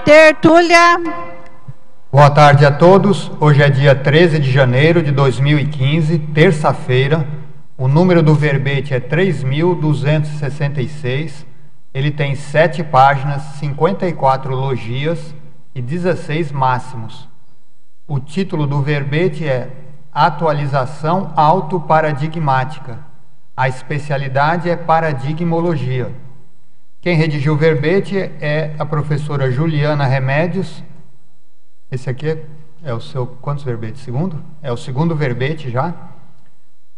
Tertúlia. Boa tarde a todos. Hoje é dia 13 de janeiro de 2015, terça-feira. O número do verbete é 3.266. Ele tem 7 páginas, 54 logias e 16 máximos. O título do verbete é Atualização Autoparadigmática. A especialidade é Paradigmologia. Quem redigiu o verbete é a professora Juliana Remédios. Esse aqui é o seu... Quantos verbetes? Segundo? É o segundo verbete já.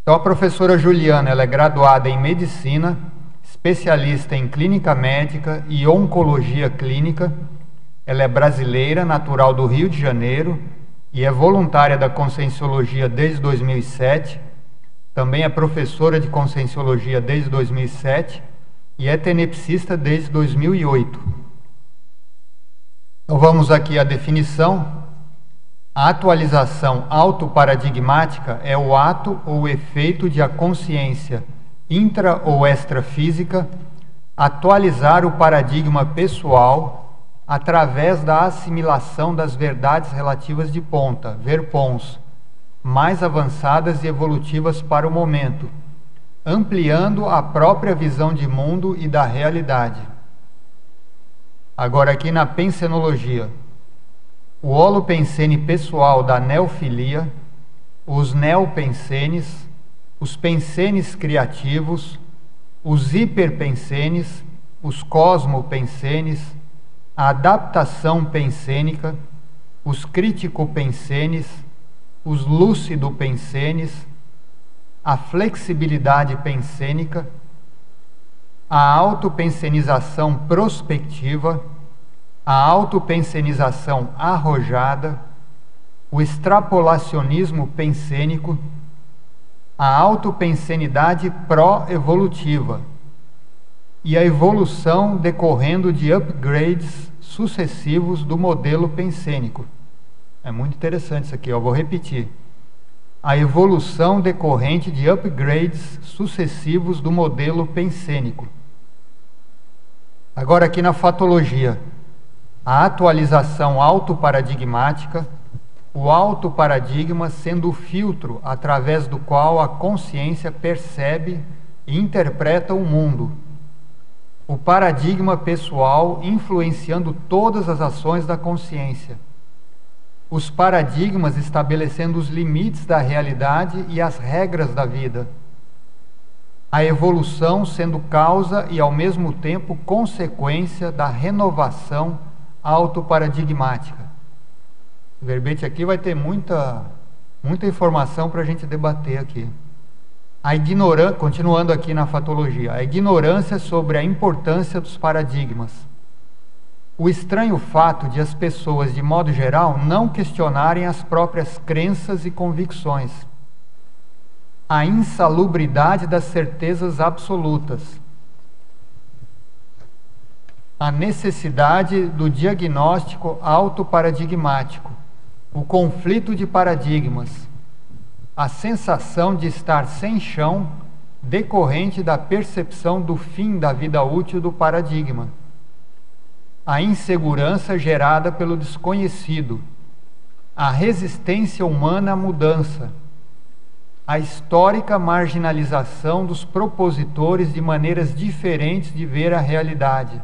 Então, a professora Juliana, ela é graduada em Medicina, especialista em Clínica Médica e Oncologia Clínica. Ela é brasileira, natural do Rio de Janeiro e é voluntária da Conscienciologia desde 2007. Também é professora de Conscienciologia desde 2007 e é tenepsista desde 2008. Então vamos aqui à definição. A atualização autoparadigmática é o ato ou efeito de a consciência intra ou extrafísica atualizar o paradigma pessoal através da assimilação das verdades relativas de ponta, verpons, mais avançadas e evolutivas para o momento, ampliando a própria visão de mundo e da realidade. Agora aqui na pensenologia. O holopensene pessoal da neofilia, os neopensenes, os pensenes criativos, os hiperpensenes, os cosmopensenes, a adaptação pensênica, os criticopensenes, os lúcido-pensenes, a flexibilidade pensênica, a autopensenização prospectiva, a autopensenização arrojada, o extrapolacionismo pensênico, a autopensenidade pró-evolutiva e a evolução decorrendo de upgrades sucessivos do modelo pensênico. É muito interessante isso aqui, eu vou repetir. A evolução decorrente de upgrades sucessivos do modelo pensênico. Agora aqui na fatologia. A atualização autoparadigmática, o autoparadigma sendo o filtro através do qual a consciência percebe e interpreta o mundo. O paradigma pessoal influenciando todas as ações da consciência. Os paradigmas estabelecendo os limites da realidade e as regras da vida. A evolução sendo causa e ao mesmo tempo consequência da renovação autoparadigmática. O verbete aqui vai ter muita informação para a gente debater aqui. Continuando aqui na fatologia, a ignorância sobre a importância dos paradigmas. O estranho fato de as pessoas, de modo geral, não questionarem as próprias crenças e convicções. A insalubridade das certezas absolutas. A necessidade do diagnóstico autoparadigmático, o conflito de paradigmas, a sensação de estar sem chão decorrente da percepção do fim da vida útil do paradigma, a insegurança gerada pelo desconhecido, a resistência humana à mudança, a histórica marginalização dos propositores de maneiras diferentes de ver a realidade.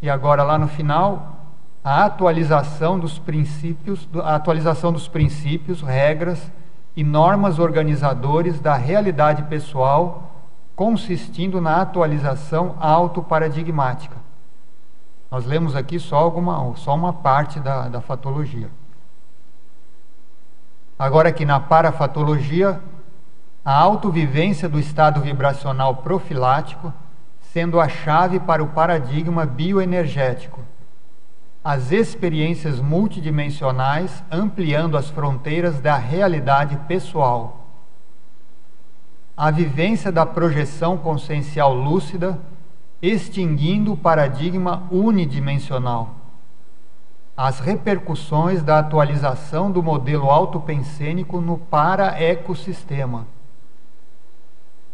E agora lá no final, a atualização dos princípios, regras e normas organizadores da realidade pessoal, consistindo na atualização autoparadigmática. Nós lemos aqui só uma parte da fatologia. Agora aqui na parafatologia, a autovivência do estado vibracional profilático, sendo a chave para o paradigma bioenergético. As experiências multidimensionais ampliando as fronteiras da realidade pessoal. A vivência da projeção consciencial lúcida, extinguindo o paradigma unidimensional. As repercussões da atualização do modelo autopensênico no para-ecossistema.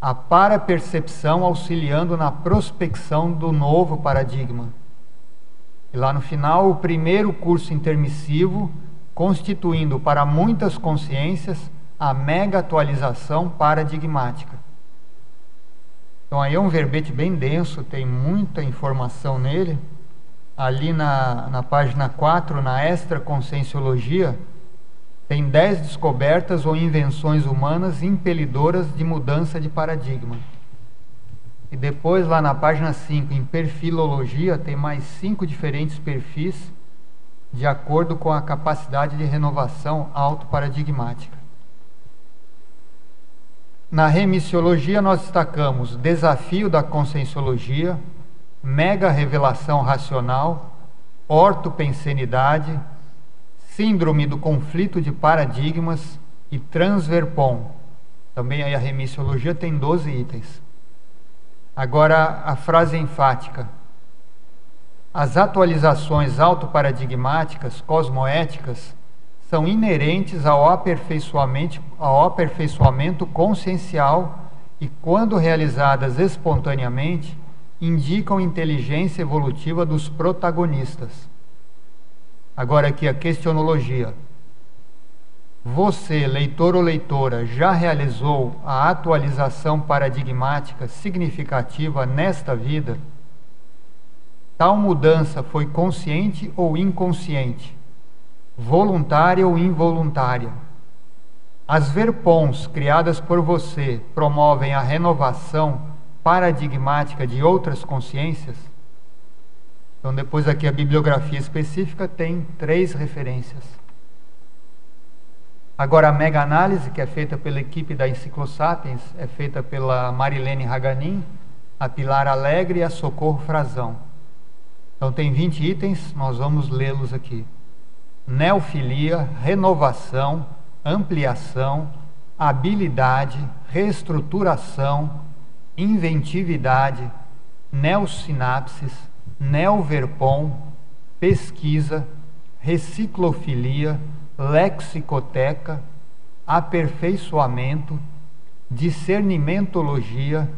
A parapercepção auxiliando na prospecção do novo paradigma. E lá no final, o primeiro curso intermissivo, constituindo para muitas consciências a mega atualização paradigmática. Então aí é um verbete bem denso, tem muita informação nele. Ali na página 4, na extraconscienciologia, tem 10 descobertas ou invenções humanas impelidoras de mudança de paradigma. E depois, lá na página 5, em perfilologia, tem mais 5 diferentes perfis de acordo com a capacidade de renovação autoparadigmática. Na remissiologia, nós destacamos desafio da conscienciologia, mega revelação racional, ortopensenidade, síndrome do conflito de paradigmas e transverpom. Também aí a remissiologia tem 12 itens. Agora a frase enfática. As atualizações autoparadigmáticas, cosmoéticas, são inerentes ao aperfeiçoamento consciencial e, quando realizadas espontaneamente, indicam inteligência evolutiva dos protagonistas. Agora aqui a questionologia. Você, leitor ou leitora, já realizou a atualização paradigmática significativa nesta vida? Tal mudança foi consciente ou inconsciente? Voluntária ou involuntária? As verpons criadas por você promovem a renovação paradigmática de outras consciências? Então, depois aqui a bibliografia específica tem 3 referências. Agora, a mega-análise, que é feita pela equipe da Enciclosapiens, é feita pela Marilene Haganin, a Pilar Alegre e a Socorro Frazão. Então, tem 20 itens, nós vamos lê-los aqui. Neofilia, renovação, ampliação, habilidade, reestruturação, inventividade, neosinapses, neoverpom, pesquisa, reciclofilia, lexicoteca, aperfeiçoamento, discernimentologia,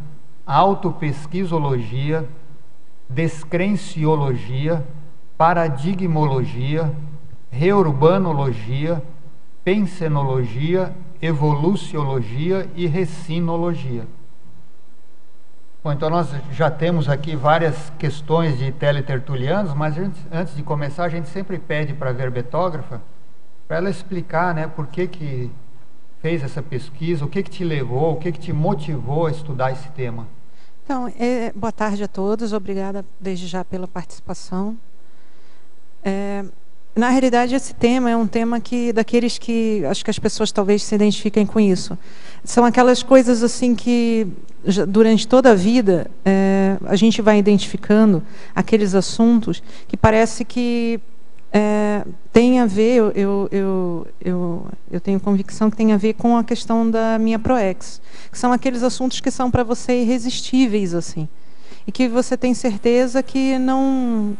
autopesquisologia, descrenciologia, paradigmologia, reurbanologia, pensenologia, evoluciologia e recinologia. Bom, então nós já temos aqui várias questões de teletertulianos, mas antes de começar a gente sempre pede para a verbetógrafa para ela explicar, né, por que fez essa pesquisa, o que te levou, o que te motivou a estudar esse tema. Então, boa tarde a todos, obrigada desde já pela participação. Na realidade, esse tema é um tema daqueles que acho que as pessoas talvez se identifiquem com isso. São aquelas coisas assim que durante toda a vida a gente vai identificando aqueles assuntos que parece que tem a ver, eu tenho convicção que tem a ver com a questão da minha ProEx, que são aqueles assuntos que são para você irresistíveis, assim, e que você tem certeza que não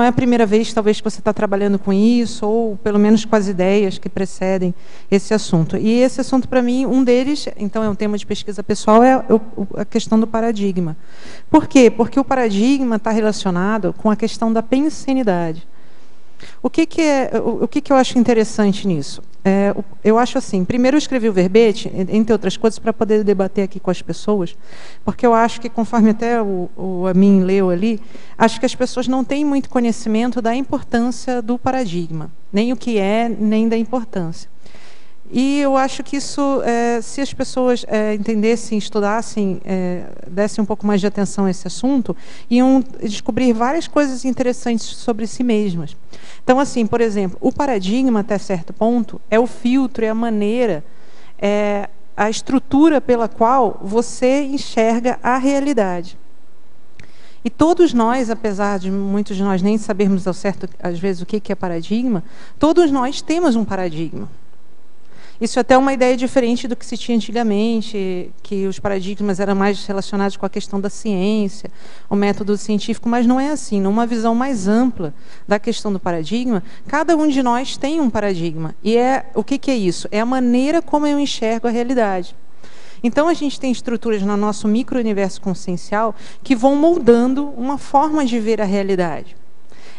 é a primeira vez, talvez, que você está trabalhando com isso, ou pelo menos com as ideias que precedem esse assunto. E esse assunto, para mim, um deles, então é um tema de pesquisa pessoal, é a questão do paradigma. Por quê? Porque o paradigma está relacionado com a questão da pensenidade. O que eu acho interessante nisso? Eu acho assim, primeiro eu escrevi o verbete, entre outras coisas, para poder debater aqui com as pessoas, porque eu acho que, conforme até o Amin leu ali, acho que as pessoas não têm muito conhecimento da importância do paradigma, nem o que é, nem da importância. E eu acho que isso, se as pessoas entendessem, estudassem, dessem um pouco mais de atenção a esse assunto, iam descobrir várias coisas interessantes sobre si mesmas. Então, assim, por exemplo, o paradigma, até certo ponto, é o filtro, é a maneira, a estrutura pela qual você enxerga a realidade. E todos nós, apesar de muitos de nós nem sabermos ao certo, às vezes, o que é paradigma, todos nós temos um paradigma. Isso é até uma ideia diferente do que se tinha antigamente, que os paradigmas eram mais relacionados com a questão da ciência, o método científico, mas não é assim. Numa visão mais ampla da questão do paradigma, cada um de nós tem um paradigma. E o que é isso? É a maneira como eu enxergo a realidade. Então, a gente tem estruturas no nosso micro-universo consciencial que vão moldando uma forma de ver a realidade.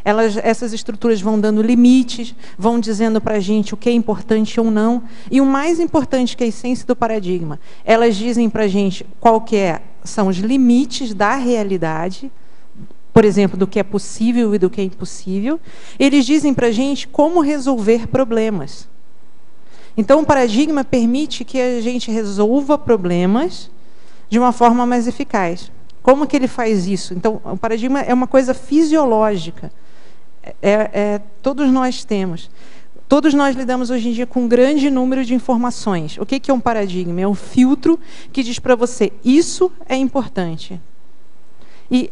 Essas estruturas vão dando limites, vão dizendo para a gente o que é importante ou não. E o mais importante, que é a essência do paradigma, elas dizem para a gente são os limites da realidade, por exemplo, do que é possível e do que é impossível. Eles dizem para a gente como resolver problemas. Então, o paradigma permite que a gente resolva problemas de uma forma mais eficaz. Como que ele faz isso? Então, o paradigma é uma coisa fisiológica. Todos nós temos. Todos nós lidamos hoje em dia com um grande número de informações. O que é um paradigma? É um filtro que diz para você, isso é importante. E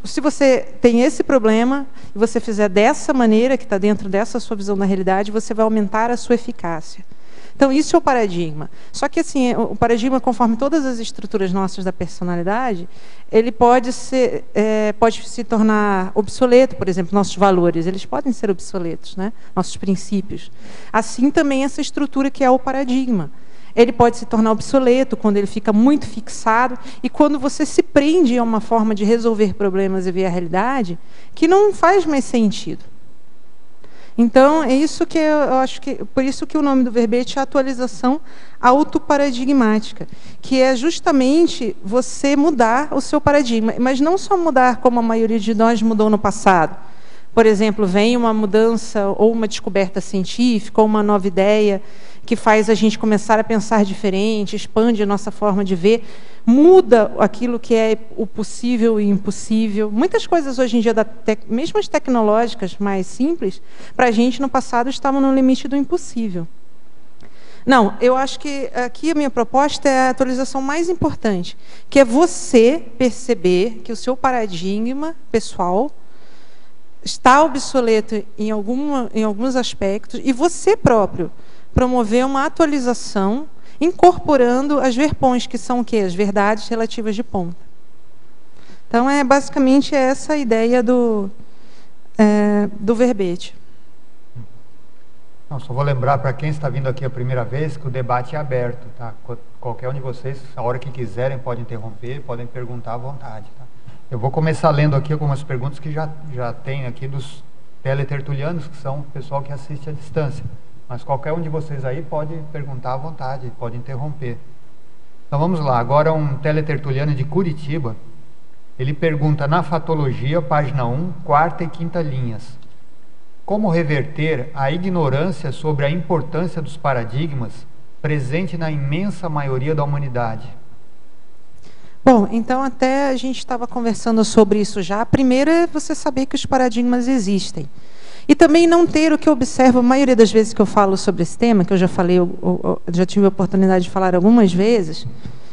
se você tem esse problema, e você fizer dessa maneira, que está dentro dessa sua visão da realidade, você vai aumentar a sua eficácia. Então, isso é o paradigma. Só que, assim, o paradigma, conforme todas as estruturas nossas da personalidade, ele pode se tornar obsoleto. Por exemplo, nossos valores, eles podem ser obsoletos, né? Nossos princípios. Assim também essa estrutura que é o paradigma. Ele pode se tornar obsoleto quando ele fica muito fixado e quando você se prende a uma forma de resolver problemas e ver a realidade que não faz mais sentido. Então, é isso que eu acho que... Por isso que o nome do verbete é atualização autoparadigmática, que é justamente você mudar o seu paradigma, mas não só mudar como a maioria de nós mudou no passado. Por exemplo, vem uma mudança ou uma descoberta científica ou uma nova ideia que faz a gente começar a pensar diferente, expande a nossa forma de ver, muda aquilo que é o possível e impossível. Muitas coisas hoje em dia, mesmo as tecnológicas mais simples, para a gente no passado estavam no limite do impossível. Não, eu acho que aqui a minha proposta é a atualização mais importante, que é você perceber que o seu paradigma pessoal está obsoleto em alguns aspectos e você próprio promover uma atualização incorporando as verpões, que são o quê? As verdades relativas de ponta. Então, basicamente essa a ideia do verbete. Não, só vou lembrar para quem está vindo aqui a primeira vez que o debate é aberto, tá? Qualquer um de vocês, a hora que quiserem, pode interromper, podem perguntar à vontade, tá? Eu vou começar lendo aqui algumas perguntas que já tem aqui dos teletertulianos, que são o pessoal que assiste à distância. Mas qualquer um de vocês aí pode perguntar à vontade, pode interromper. Então vamos lá, agora um teletertuliano de Curitiba, ele pergunta na Fatologia, página 1, quarta e quinta linhas. Como reverter a ignorância sobre a importância dos paradigmas presente na imensa maioria da humanidade? Bom, então até a gente estava conversando sobre isso já. A primeira é você saber que os paradigmas existem. E também não ter o que eu observo, a maioria das vezes que eu falo sobre esse tema, que eu já falei, eu já tive a oportunidade de falar algumas vezes,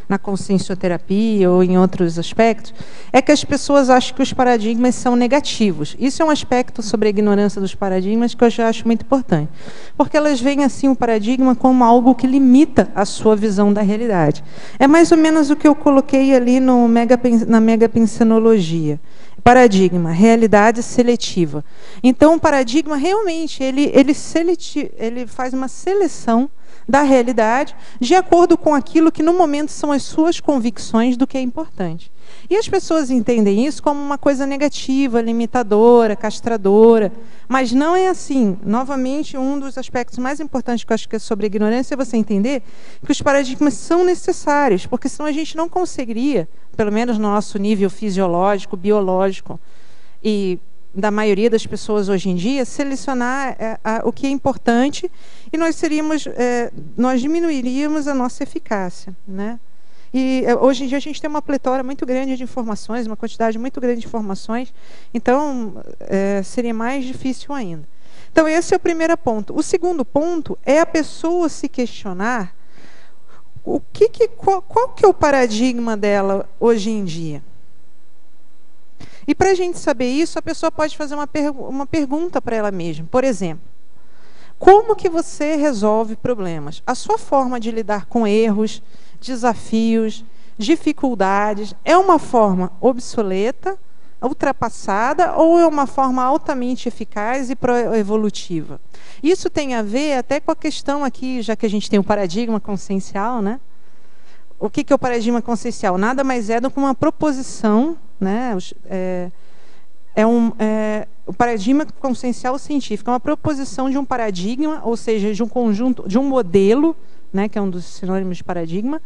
na consciencioterapia ou em outros aspectos, é que as pessoas acham que os paradigmas são negativos. Isso é um aspecto sobre a ignorância dos paradigmas que eu já acho muito importante. Porque elas veem assim o paradigma como algo que limita a sua visão da realidade. É mais ou menos o que eu coloquei ali na megapensenologia. Paradigma, realidade seletiva. Então, o paradigma realmente ele faz uma seleção da realidade de acordo com aquilo que no momento são as suas convicções do que é importante. E as pessoas entendem isso como uma coisa negativa, limitadora, castradora, mas não é assim. Novamente, um dos aspectos mais importantes que eu acho que é sobre a ignorância é você entender que os paradigmas são necessários, porque senão a gente não conseguiria, pelo menos no nosso nível fisiológico, biológico e da maioria das pessoas hoje em dia, selecionar o que é importante e nós diminuiríamos a nossa eficácia, né? E hoje em dia a gente tem uma pletora muito grande de informações, uma quantidade muito grande de informações, então seria mais difícil ainda. Então esse é o primeiro ponto. O segundo ponto é a pessoa se questionar qual que é o paradigma dela hoje em dia. E para a gente saber isso, a pessoa pode fazer uma pergunta para ela mesma. Por exemplo, como que você resolve problemas? A sua forma de lidar com erros, desafios, dificuldades, é uma forma obsoleta, ultrapassada, ou é uma forma altamente eficaz e evolutiva? Isso tem a ver até com a questão aqui, já que a gente tem o paradigma consciencial, né? O que é o paradigma consciencial? o paradigma consciencial científico é uma proposição de um paradigma, ou seja, de um conjunto, de um modelo, né, que é um dos sinônimos de paradigma,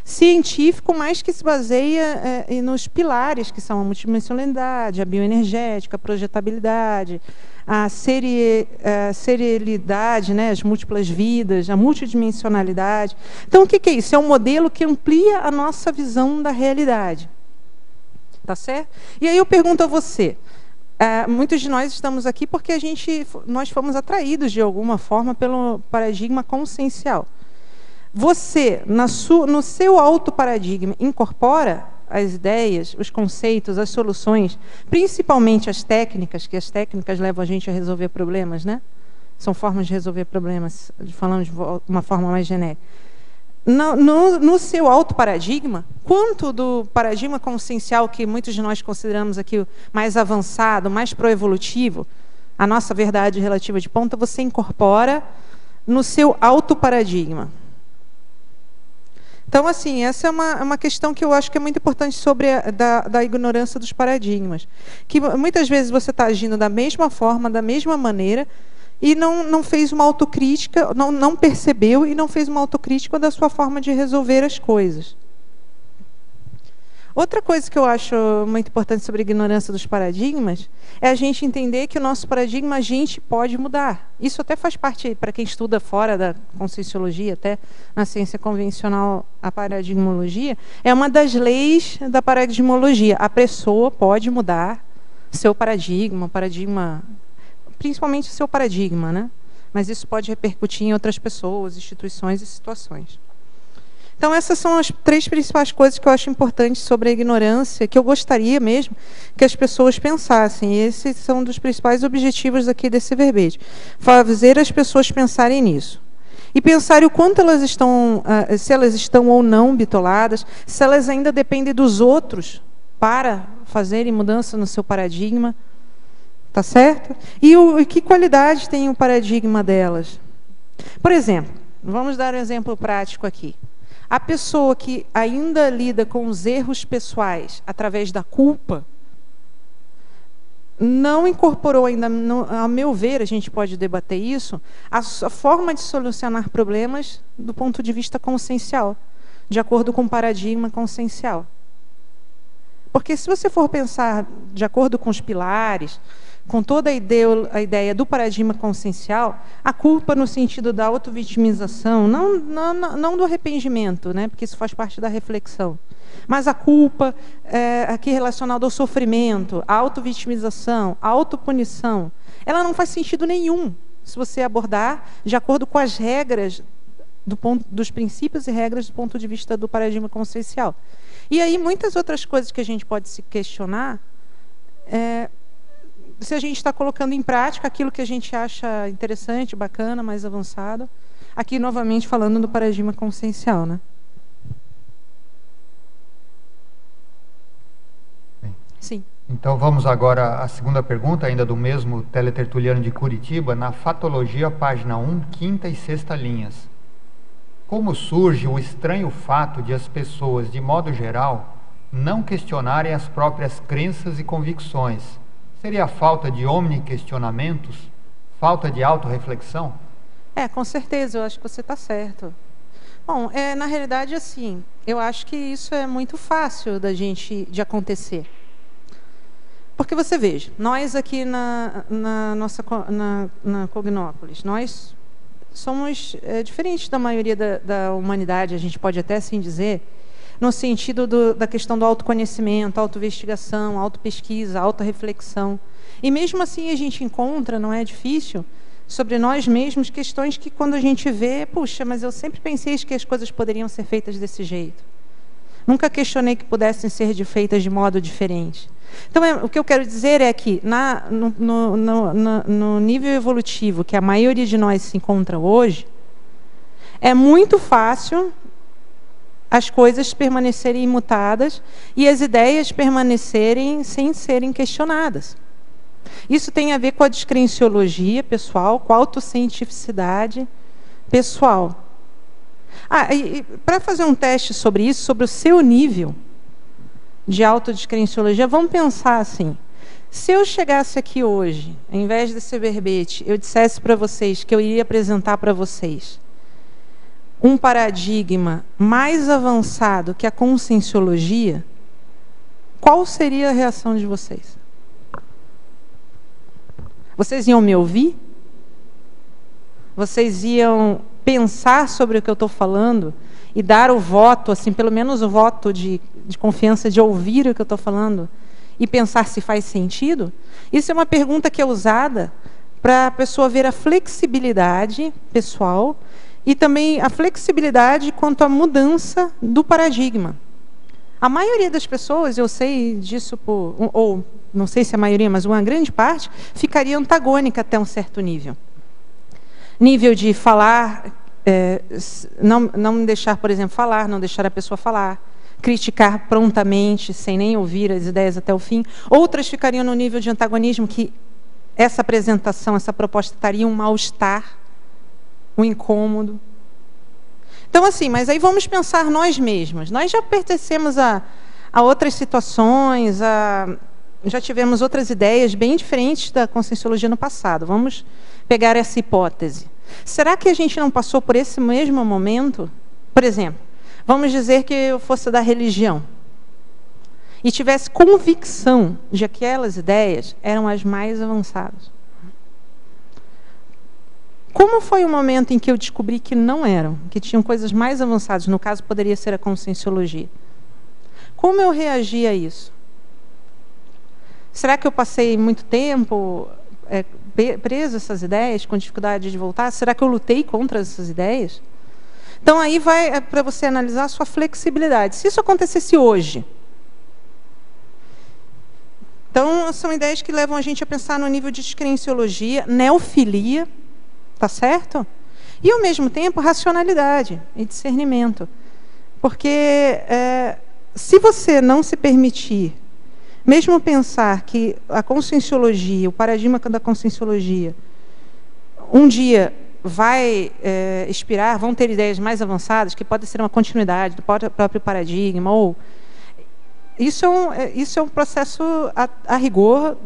científico, mas que se baseia nos pilares, que são a multidimensionalidade, a bioenergética, a projetabilidade, a serialidade, né, as múltiplas vidas, a multidimensionalidade. Então, o que é isso? É um modelo que amplia a nossa visão da realidade. Tá certo? E aí eu pergunto a você, muitos de nós estamos aqui porque nós fomos atraídos, de alguma forma, pelo paradigma consciencial. Você, no seu autoparadigma, incorpora as ideias, os conceitos, as soluções, principalmente as técnicas, que as técnicas levam a gente a resolver problemas, né? São formas de resolver problemas, falando de uma forma mais genérica. No seu autoparadigma, quanto do paradigma consciencial, que muitos de nós consideramos aqui o mais avançado, mais proevolutivo, a nossa verdade relativa de ponta, você incorpora no seu autoparadigma? Então, assim, essa é uma questão que eu acho que é muito importante sobre da ignorância dos paradigmas. Que muitas vezes você está agindo da mesma forma, da mesma maneira, e não fez uma autocrítica, não percebeu e não fez uma autocrítica da sua forma de resolver as coisas. Outra coisa que eu acho muito importante sobre a ignorância dos paradigmas é a gente entender que o nosso paradigma a gente pode mudar. Isso até faz parte, para quem estuda fora da conscienciologia, até na ciência convencional, a paradigmologia, é uma das leis da paradigmologia. A pessoa pode mudar seu paradigma, principalmente seu paradigma, né? Mas isso pode repercutir em outras pessoas, instituições e situações. Então, essas são as 3 principais coisas que eu acho importantes sobre a ignorância, que eu gostaria mesmo que as pessoas pensassem. E esses são um dos principais objetivos aqui desse verbete. Fazer as pessoas pensarem nisso. E pensarem o quanto elas estão, se elas estão ou não bitoladas, se elas ainda dependem dos outros para fazerem mudança no seu paradigma. Tá certo? E que qualidade tem o paradigma delas? Por exemplo, vamos dar um exemplo prático aqui. A pessoa que ainda lida com os erros pessoais através da culpa, não incorporou ainda, a meu ver, a gente pode debater isso, a forma de solucionar problemas do ponto de vista consciencial, de acordo com o paradigma consciencial. Porque se você for pensar de acordo com os pilares, com toda a ideia do paradigma consciencial, a culpa no sentido da autovitimização, não do arrependimento, né, porque isso faz parte da reflexão, mas a culpa aqui relacionada ao sofrimento, a autovitimização, a autopunição, ela não faz sentido nenhum se você abordar de acordo com as regras, dos princípios e regras do ponto de vista do paradigma consciencial. E aí muitas outras coisas que a gente pode se questionar se a gente está colocando em prática aquilo que a gente acha interessante, bacana, mais avançado. Aqui, novamente, falando do paradigma consciencial, né? Bem, sim. Então, vamos agora à segunda pergunta, ainda do mesmo teletertuliano de Curitiba, na Fatologia, página 1, quinta e sexta linhas. Como surge o estranho fato de as pessoas, de modo geral, não questionarem as próprias crenças e convicções? Seria a falta de omniquestionamentos? Falta de autorreflexão? Com certeza, eu acho que você está certo. Bom, na realidade, assim, eu acho que isso é muito fácil de acontecer. Porque você veja, nós aqui na Cognópolis, nós somos diferentes da maioria da humanidade, a gente pode até assim dizer, no sentido da questão do autoconhecimento, autoinvestigação, autopesquisa, autorreflexão. E mesmo assim a gente encontra, não é difícil, sobre nós mesmos questões que quando a gente vê, puxa, mas eu sempre pensei que as coisas poderiam ser feitas desse jeito. Nunca questionei que pudessem ser feitas de modo diferente. Então, o que eu quero dizer é que no nível evolutivo que a maioria de nós se encontra hoje, é muito fácil as coisas permanecerem imutadas e as ideias permanecerem sem serem questionadas. Isso tem a ver com a descrenciologia pessoal, com a autocientificidade pessoal. E para fazer um teste sobre isso, sobre o seu nível de autodescrenciologia, vamos pensar assim, Se eu chegasse aqui hoje, ao invés desse verbete, eu dissesse para vocês que eu iria apresentar para vocês um paradigma mais avançado que a conscienciologia, qual seria a reação de vocês? Vocês iam me ouvir? Vocês iam pensar sobre o que eu estou falando e dar o voto, assim, pelo menos o voto de confiança de ouvir o que eu estou falando e pensar se faz sentido? Isso é uma pergunta que é usada para a pessoa ver a flexibilidade pessoal e também a flexibilidade quanto à mudança do paradigma. A maioria das pessoas, eu sei disso, ou não sei se a maioria, mas uma grande parte, ficaria antagônica até um certo nível. Nível de falar, não deixar, por exemplo, falar, não deixar a pessoa falar, criticar prontamente, sem nem ouvir as ideias até o fim. Outras ficariam no nível de antagonismo, que essa apresentação, essa proposta estaria um mal-estar, um incômodo. Então, assim, mas aí vamos pensar nós mesmos. Nós já pertencemos a outras situações, já tivemos outras ideias bem diferentes da conscienciologia no passado. Vamos pegar essa hipótese. Será que a gente não passou por esse mesmo momento? Por exemplo, vamos dizer que eu fosse da religião e tivesse convicção de que aquelas ideias eram as mais avançadas. Como foi o momento em que eu descobri que não eram, que tinham coisas mais avançadas? No caso, poderia ser a conscienciologia. Como eu reagi a isso? Será que eu passei muito tempo preso a essas ideias, com dificuldade de voltar? Será que eu lutei contra essas ideias? Então, aí vai para você analisar a sua flexibilidade. Se isso acontecesse hoje, então, são ideias que levam a gente a pensar no nível de descrenciologia, neofilia, tá certo? E, ao mesmo tempo, racionalidade e discernimento. Porque, se você não se permitir, mesmo pensar que a conscienciologia, o paradigma da conscienciologia, um dia vai expirar, vão ter ideias mais avançadas, que pode ser uma continuidade do próprio paradigma, ou... Isso é um processo, a rigor,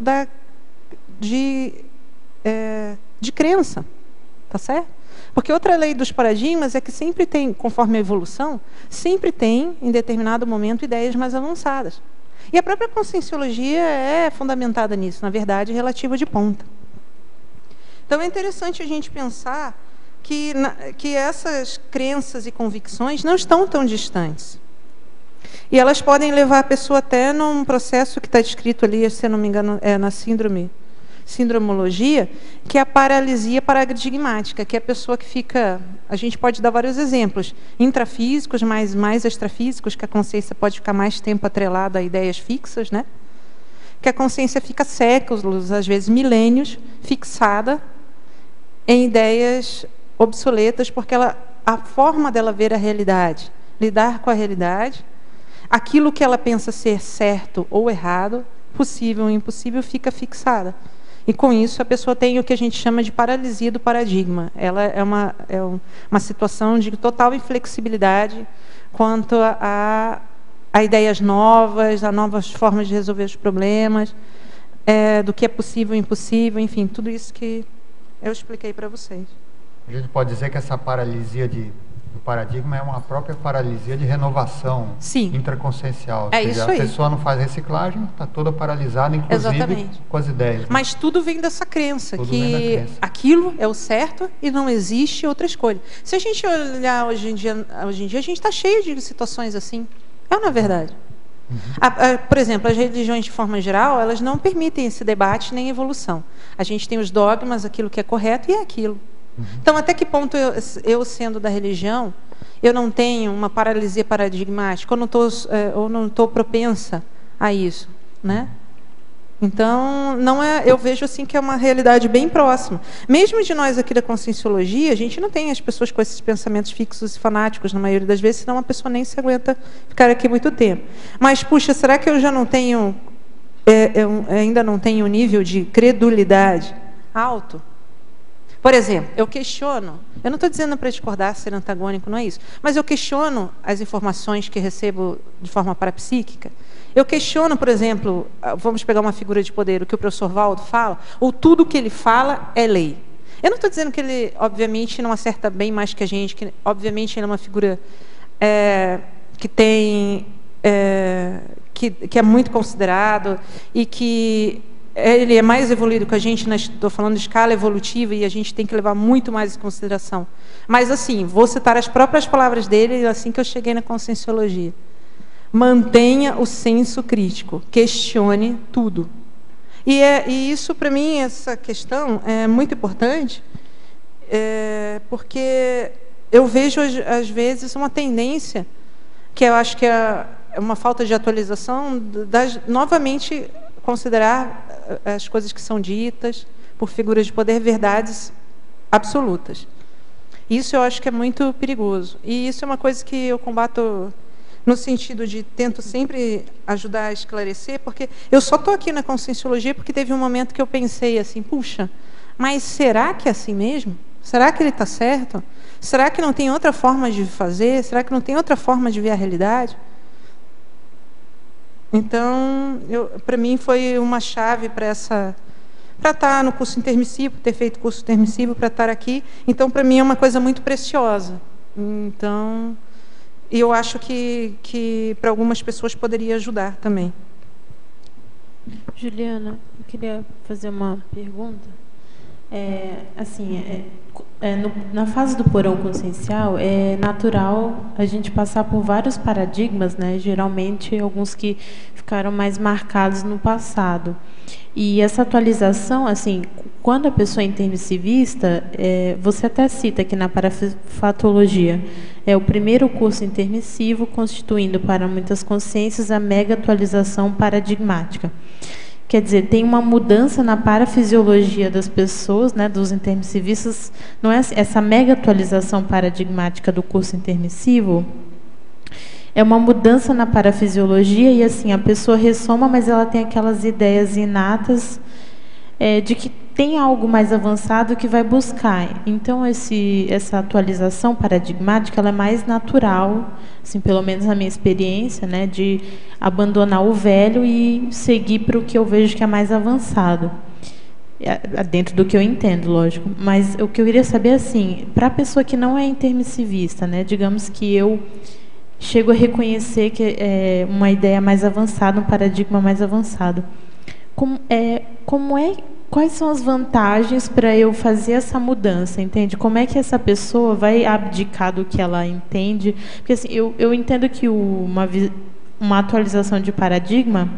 de crença. Tá certo? Porque outra lei dos paradigmas é que sempre tem, conforme a evolução, sempre tem, em determinado momento, ideias mais avançadas. E a própria conscienciologia é fundamentada nisso, na verdade, relativa de ponta. Então, é interessante a gente pensar que essas crenças e convicções não estão tão distantes. E elas podem levar a pessoa até num processo que está descrito ali, se não me engano, na sindromologia, que é a paralisia paradigmática, que é a pessoa que fica... A gente pode dar vários exemplos, intrafísicos, mas mais extrafísicos, que a consciência pode ficar mais tempo atrelada a ideias fixas, né? Que a consciência fica séculos, às vezes milênios, fixada em ideias obsoletas, porque a forma dela ver a realidade, lidar com a realidade, aquilo que ela pensa ser certo ou errado, possível ou impossível, fica fixada. E, com isso, a pessoa tem o que a gente chama de paralisia do paradigma. Ela é uma situação de total inflexibilidade quanto a ideias novas, a novas formas de resolver os problemas, do que é possível e impossível, enfim, tudo isso que eu expliquei para vocês. A gente pode dizer que essa paralisia do paradigma é uma própria paralisia de renovação. Sim. Intraconsciencial. É isso aí. A pessoa não faz reciclagem, está toda paralisada, inclusive. Exatamente. Com as ideias. Né? Mas tudo vem dessa crença, que aquilo é o certo e não existe outra escolha. Se a gente olhar hoje em dia a gente está cheio de situações assim. Não é verdade? Uhum. Por exemplo, as religiões, de forma geral, elas não permitem esse debate nem evolução. A gente tem os dogmas, aquilo que é correto e é aquilo. Então, até que ponto eu sendo da religião, eu não tenho uma paralisia paradigmática, ou não estou propensa a isso, né? Então, eu vejo assim que é uma realidade bem próxima. Mesmo de nós aqui da conscienciologia, a gente não tem as pessoas com esses pensamentos fixos e fanáticos, na maioria das vezes, senão a pessoa nem se aguenta ficar aqui muito tempo. Mas, puxa, será que eu já não tenho, ainda não tenho um nível de credulidade alto? Por exemplo, eu questiono, eu não estou dizendo para discordar, ser antagônico, não é isso, mas eu questiono as informações que recebo de forma parapsíquica. Eu questiono, por exemplo, vamos pegar uma figura de poder, o que o professor Valdo fala, ou tudo o que ele fala é lei. Eu não estou dizendo que ele, obviamente, não acerta bem mais que a gente, que, obviamente, ele é uma figura que tem... que é muito considerado e que ele é mais evoluído que a gente, estou falando de escala evolutiva, e a gente tem que levar muito mais em consideração. Mas, assim, vou citar as próprias palavras dele assim que eu cheguei na Conscienciologia. Mantenha o senso crítico, questione tudo. E isso, para mim, essa questão é muito importante, porque eu vejo, às vezes, uma tendência, que eu acho que é uma falta de atualização, novamente considerar as coisas que são ditas por figuras de poder verdades absolutas. Isso eu acho que é muito perigoso. E isso é uma coisa que eu combato no sentido de tento sempre ajudar a esclarecer, porque eu só estou aqui na Conscienciologia porque teve um momento que eu pensei assim, puxa, mas será que é assim mesmo? Será que ele está certo? Será que não tem outra forma de fazer? Será que não tem outra forma de ver a realidade? Então, para mim foi uma chave para estar no curso intermissivo, ter feito curso intermissivo, para estar aqui. Então, para mim é uma coisa muito preciosa. Então, eu acho que para algumas pessoas poderia ajudar também. Juliana, eu queria fazer uma pergunta. Na fase do porão consciencial, é natural a gente passar por vários paradigmas, né? Geralmente, alguns que ficaram mais marcados no passado. E essa atualização, assim, quando a pessoa é intermissivista, você até cita aqui na parafatologia, é o primeiro curso intermissivo, constituindo para muitas consciências a mega atualização paradigmática. Quer dizer, tem uma mudança na parafisiologia das pessoas, né, dos intermissivistas. Não é essa mega atualização paradigmática do curso intermissivo? É uma mudança na parafisiologia e, assim, a pessoa ressoma, mas ela tem aquelas ideias inatas de que tem algo mais avançado que vai buscar. Então, essa atualização paradigmática ela é mais natural, assim, pelo menos na minha experiência, né, de abandonar o velho e seguir para o que eu vejo que é mais avançado. Dentro do que eu entendo, lógico. Mas o que eu queria saber, assim, para a pessoa que não é intermissivista, né, digamos que eu chego a reconhecer que é uma ideia mais avançada, um paradigma mais avançado. Quais são as vantagens para eu fazer essa mudança, entende? Como é que essa pessoa vai abdicar do que ela entende? Porque, assim, eu entendo que uma atualização de paradigma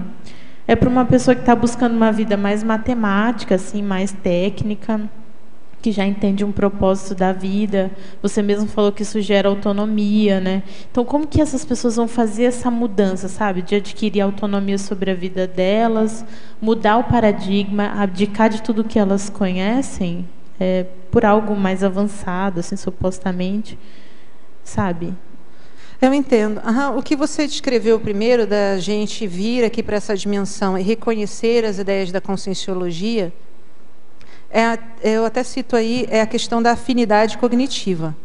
é para uma pessoa que está buscando uma vida mais matemática, assim, mais técnica, que já entende um propósito da vida. Você mesmo falou que isso gera autonomia, né? Então, como que essas pessoas vão fazer essa mudança, sabe? De adquirir autonomia sobre a vida delas, mudar o paradigma, abdicar de tudo que elas conhecem, por algo mais avançado, assim, supostamente, sabe? Eu entendo. O que você descreveu primeiro, da gente vir aqui para essa dimensão e reconhecer as ideias da Conscienciologia, eu até cito aí, a questão da afinidade cognitiva.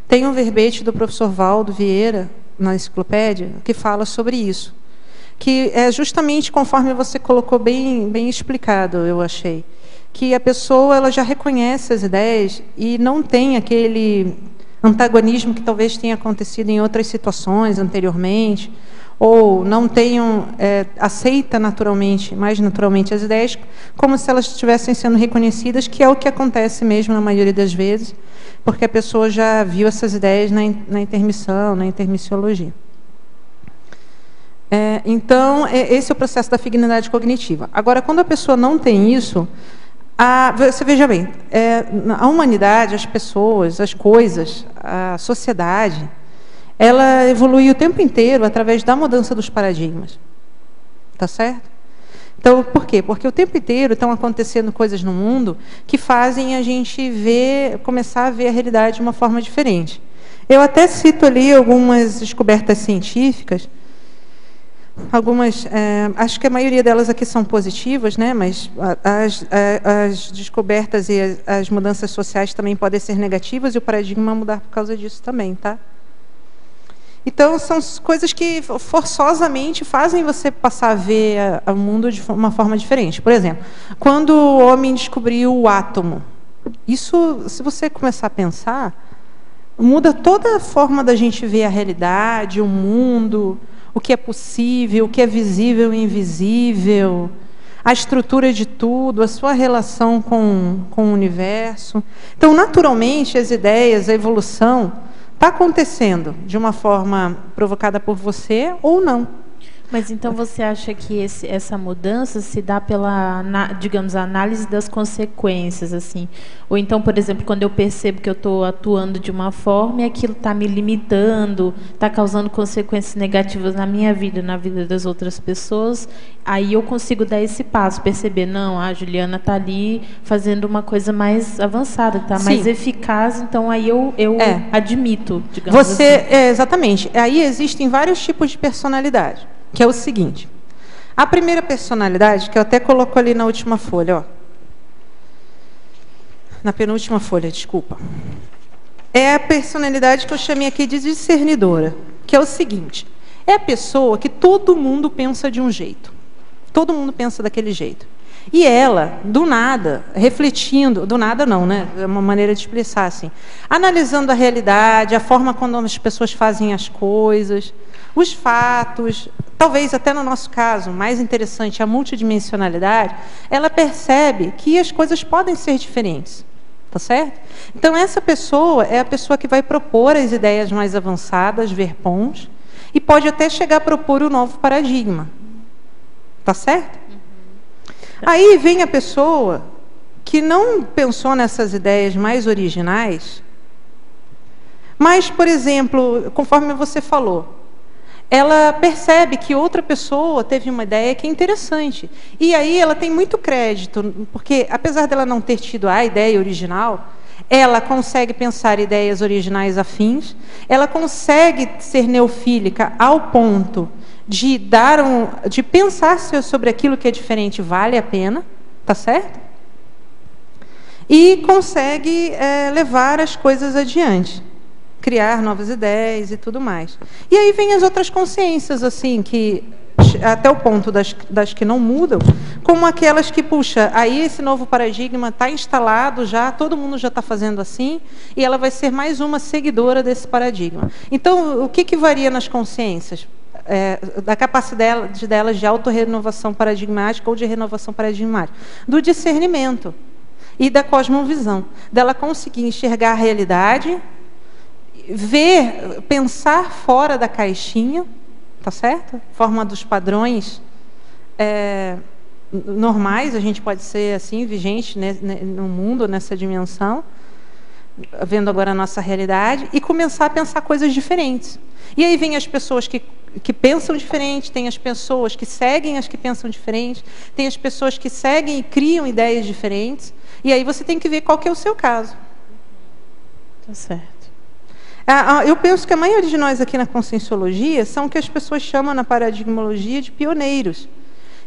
Tem um verbete do professor Valdo Vieira, na enciclopédia, que fala sobre isso. Que é justamente conforme você colocou bem explicado, eu achei. Que a pessoa ela já reconhece as ideias e não tem aquele antagonismo que talvez tenha acontecido em outras situações anteriormente, ou não tenham, aceita mais naturalmente as ideias, como se elas estivessem sendo reconhecidas, que é o que acontece mesmo na maioria das vezes, porque a pessoa já viu essas ideias na intermissão, na intermissiologia. Então, esse é o processo da afinidade cognitiva. Agora, quando a pessoa não tem isso, você veja bem, a humanidade, as pessoas, as coisas, a sociedade, ela evolui o tempo inteiro através da mudança dos paradigmas. Tá certo? Então, por quê? Porque o tempo inteiro estão acontecendo coisas no mundo que fazem a gente começar a ver a realidade de uma forma diferente. Eu até cito ali algumas descobertas científicas. Algumas, acho que a maioria delas aqui são positivas, né? Mas as descobertas e as mudanças sociais também podem ser negativas e o paradigma mudar por causa disso também, tá? Então, são coisas que forçosamente fazem você passar a ver o mundo de uma forma diferente. Por exemplo, quando o homem descobriu o átomo, isso, se você começar a pensar, muda toda a forma da gente ver a realidade, o mundo, o que é possível, o que é visível e invisível, a estrutura de tudo, a sua relação com o universo. Então, naturalmente, as ideias, a evolução, está acontecendo de uma forma provocada por você ou não. Mas então você acha que essa mudança se dá pela, digamos, a análise das consequências, assim? Ou então, por exemplo, quando eu percebo que eu estou atuando de uma forma e aquilo está me limitando, está causando consequências negativas na minha vida, na vida das outras pessoas, aí eu consigo dar esse passo, perceber, não, a Juliana está ali fazendo uma coisa mais avançada, está mais eficaz, então aí eu admito, digamos assim. Exatamente. Aí existem vários tipos de personalidade. Que é o seguinte, a primeira personalidade, que eu até coloco ali na última folha, ó, na penúltima folha, desculpa, é a personalidade que eu chamei aqui de discernidora, que é o seguinte, é a pessoa que todo mundo pensa de um jeito, todo mundo pensa daquele jeito, e ela, do nada, refletindo, do nada não, né? É uma maneira de expressar assim, analisando a realidade, a forma como as pessoas fazem as coisas, os fatos, talvez até no nosso caso, mais interessante, a multidimensionalidade, ela percebe que as coisas podem ser diferentes, tá certo? Então, essa pessoa é a pessoa que vai propor as ideias mais avançadas, ver pontos, e pode até chegar a propor o novo paradigma, tá certo? Aí vem a pessoa que não pensou nessas ideias mais originais, mas, por exemplo, conforme você falou, ela percebe que outra pessoa teve uma ideia que é interessante. E aí ela tem muito crédito, porque apesar dela não ter tido a ideia original, ela consegue pensar ideias originais afins, ela consegue ser neofílica ao ponto de de pensar sobre aquilo que é diferente vale a pena, tá certo? E consegue levar as coisas adiante, criar novas ideias e tudo mais. E aí vem as outras consciências, assim, que até o ponto das que não mudam, como aquelas que, puxa, aí esse novo paradigma está instalado já, todo mundo já está fazendo assim, e ela vai ser mais uma seguidora desse paradigma. Então, o que varia nas consciências? Da capacidade delas de autorrenovação paradigmática ou de renovação paradigmática? Do discernimento e da cosmovisão, dela conseguir enxergar a realidade, pensar fora da caixinha, tá certo? Forma dos padrões normais, a gente pode ser assim, vigente no mundo, nessa dimensão, vendo agora a nossa realidade, e começar a pensar coisas diferentes. E aí vem as pessoas que pensam diferente, tem as pessoas que seguem as que pensam diferente, tem as pessoas que seguem e criam ideias diferentes, e aí você tem que ver qual que é o seu caso. Tá certo. Eu penso que a maioria de nós aqui na Conscienciologia são o que as pessoas chamam na paradigmologia de pioneiros,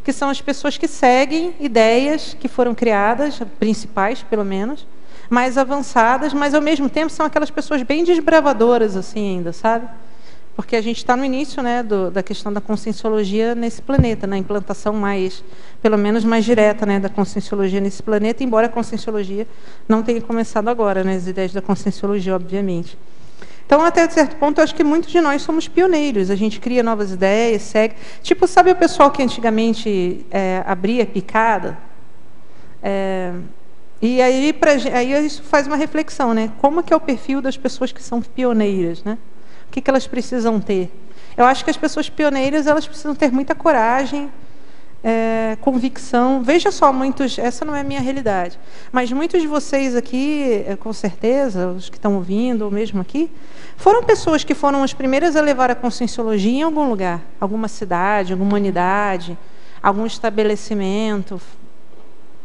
que são as pessoas que seguem ideias que foram criadas, principais pelo menos, mais avançadas, mas ao mesmo tempo são aquelas pessoas bem desbravadoras assim ainda, sabe? Porque a gente está no início, né, da questão da Conscienciologia nesse planeta, na implantação pelo menos mais direta, né, da Conscienciologia nesse planeta, embora a Conscienciologia não tenha começado agora, né, as ideias da Conscienciologia, obviamente. Então, até certo ponto, eu acho que muitos de nós somos pioneiros. A gente cria novas ideias, segue. Tipo, sabe o pessoal que antigamente abria picada? E aí isso faz uma reflexão, né? Como que é o perfil das pessoas que são pioneiras, né? O que elas precisam ter? Eu acho que as pessoas pioneiras, elas precisam ter muita coragem, convicção. Veja só, essa não é a minha realidade, mas muitos de vocês aqui, com certeza, os que estão ouvindo, ou mesmo aqui, foram pessoas que foram as primeiras a levar a Conscienciologia em algum lugar, alguma cidade, alguma unidade, algum estabelecimento,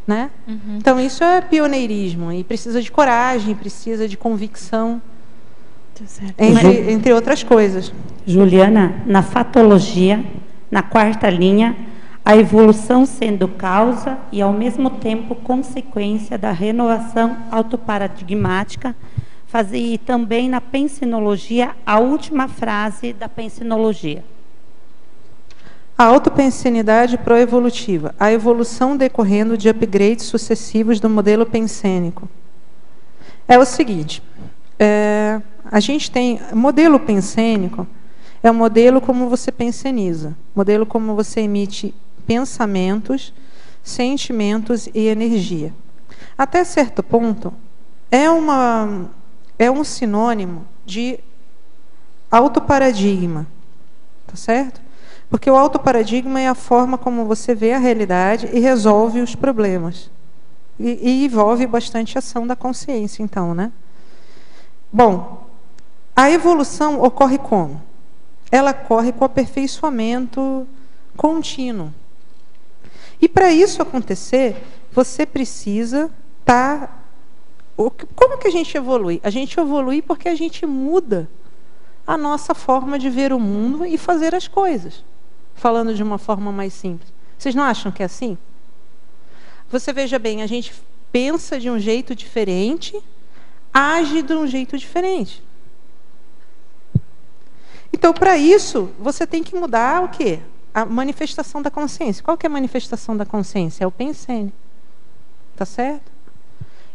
né? Uhum. Então, isso é pioneirismo, e precisa de coragem, precisa de convicção, entre outras coisas. Juliana, na fatologia, Na quarta linha, a evolução sendo causa e, ao mesmo tempo, consequência da renovação autoparadigmática, e também na pensinologia, a última frase da pensinologia. A autopensenidade proevolutiva, a evolução decorrendo de upgrades sucessivos do modelo pensênico. É o seguinte, a gente tem modelo pensênico, é um modelo como você penseniza, modelo como você emite pensamentos, sentimentos e energia. Até certo ponto, é um sinônimo de autoparadigma, tá certo? Porque o autoparadigma é a forma como você vê a realidade e resolve os problemas. E envolve bastante ação da consciência, então, né? Bom, a evolução ocorre como? Ela ocorre com o aperfeiçoamento contínuo. E para isso acontecer, você precisa estar... Como que a gente evolui? A gente evolui porque a gente muda a nossa forma de ver o mundo e fazer as coisas. Falando de uma forma mais simples. Vocês não acham que é assim? Você veja bem, a gente pensa de um jeito diferente, age de um jeito diferente. Então, para isso, você tem que mudar o quê? A manifestação da consciência. Qual que é a manifestação da consciência? É o pensene. Tá certo?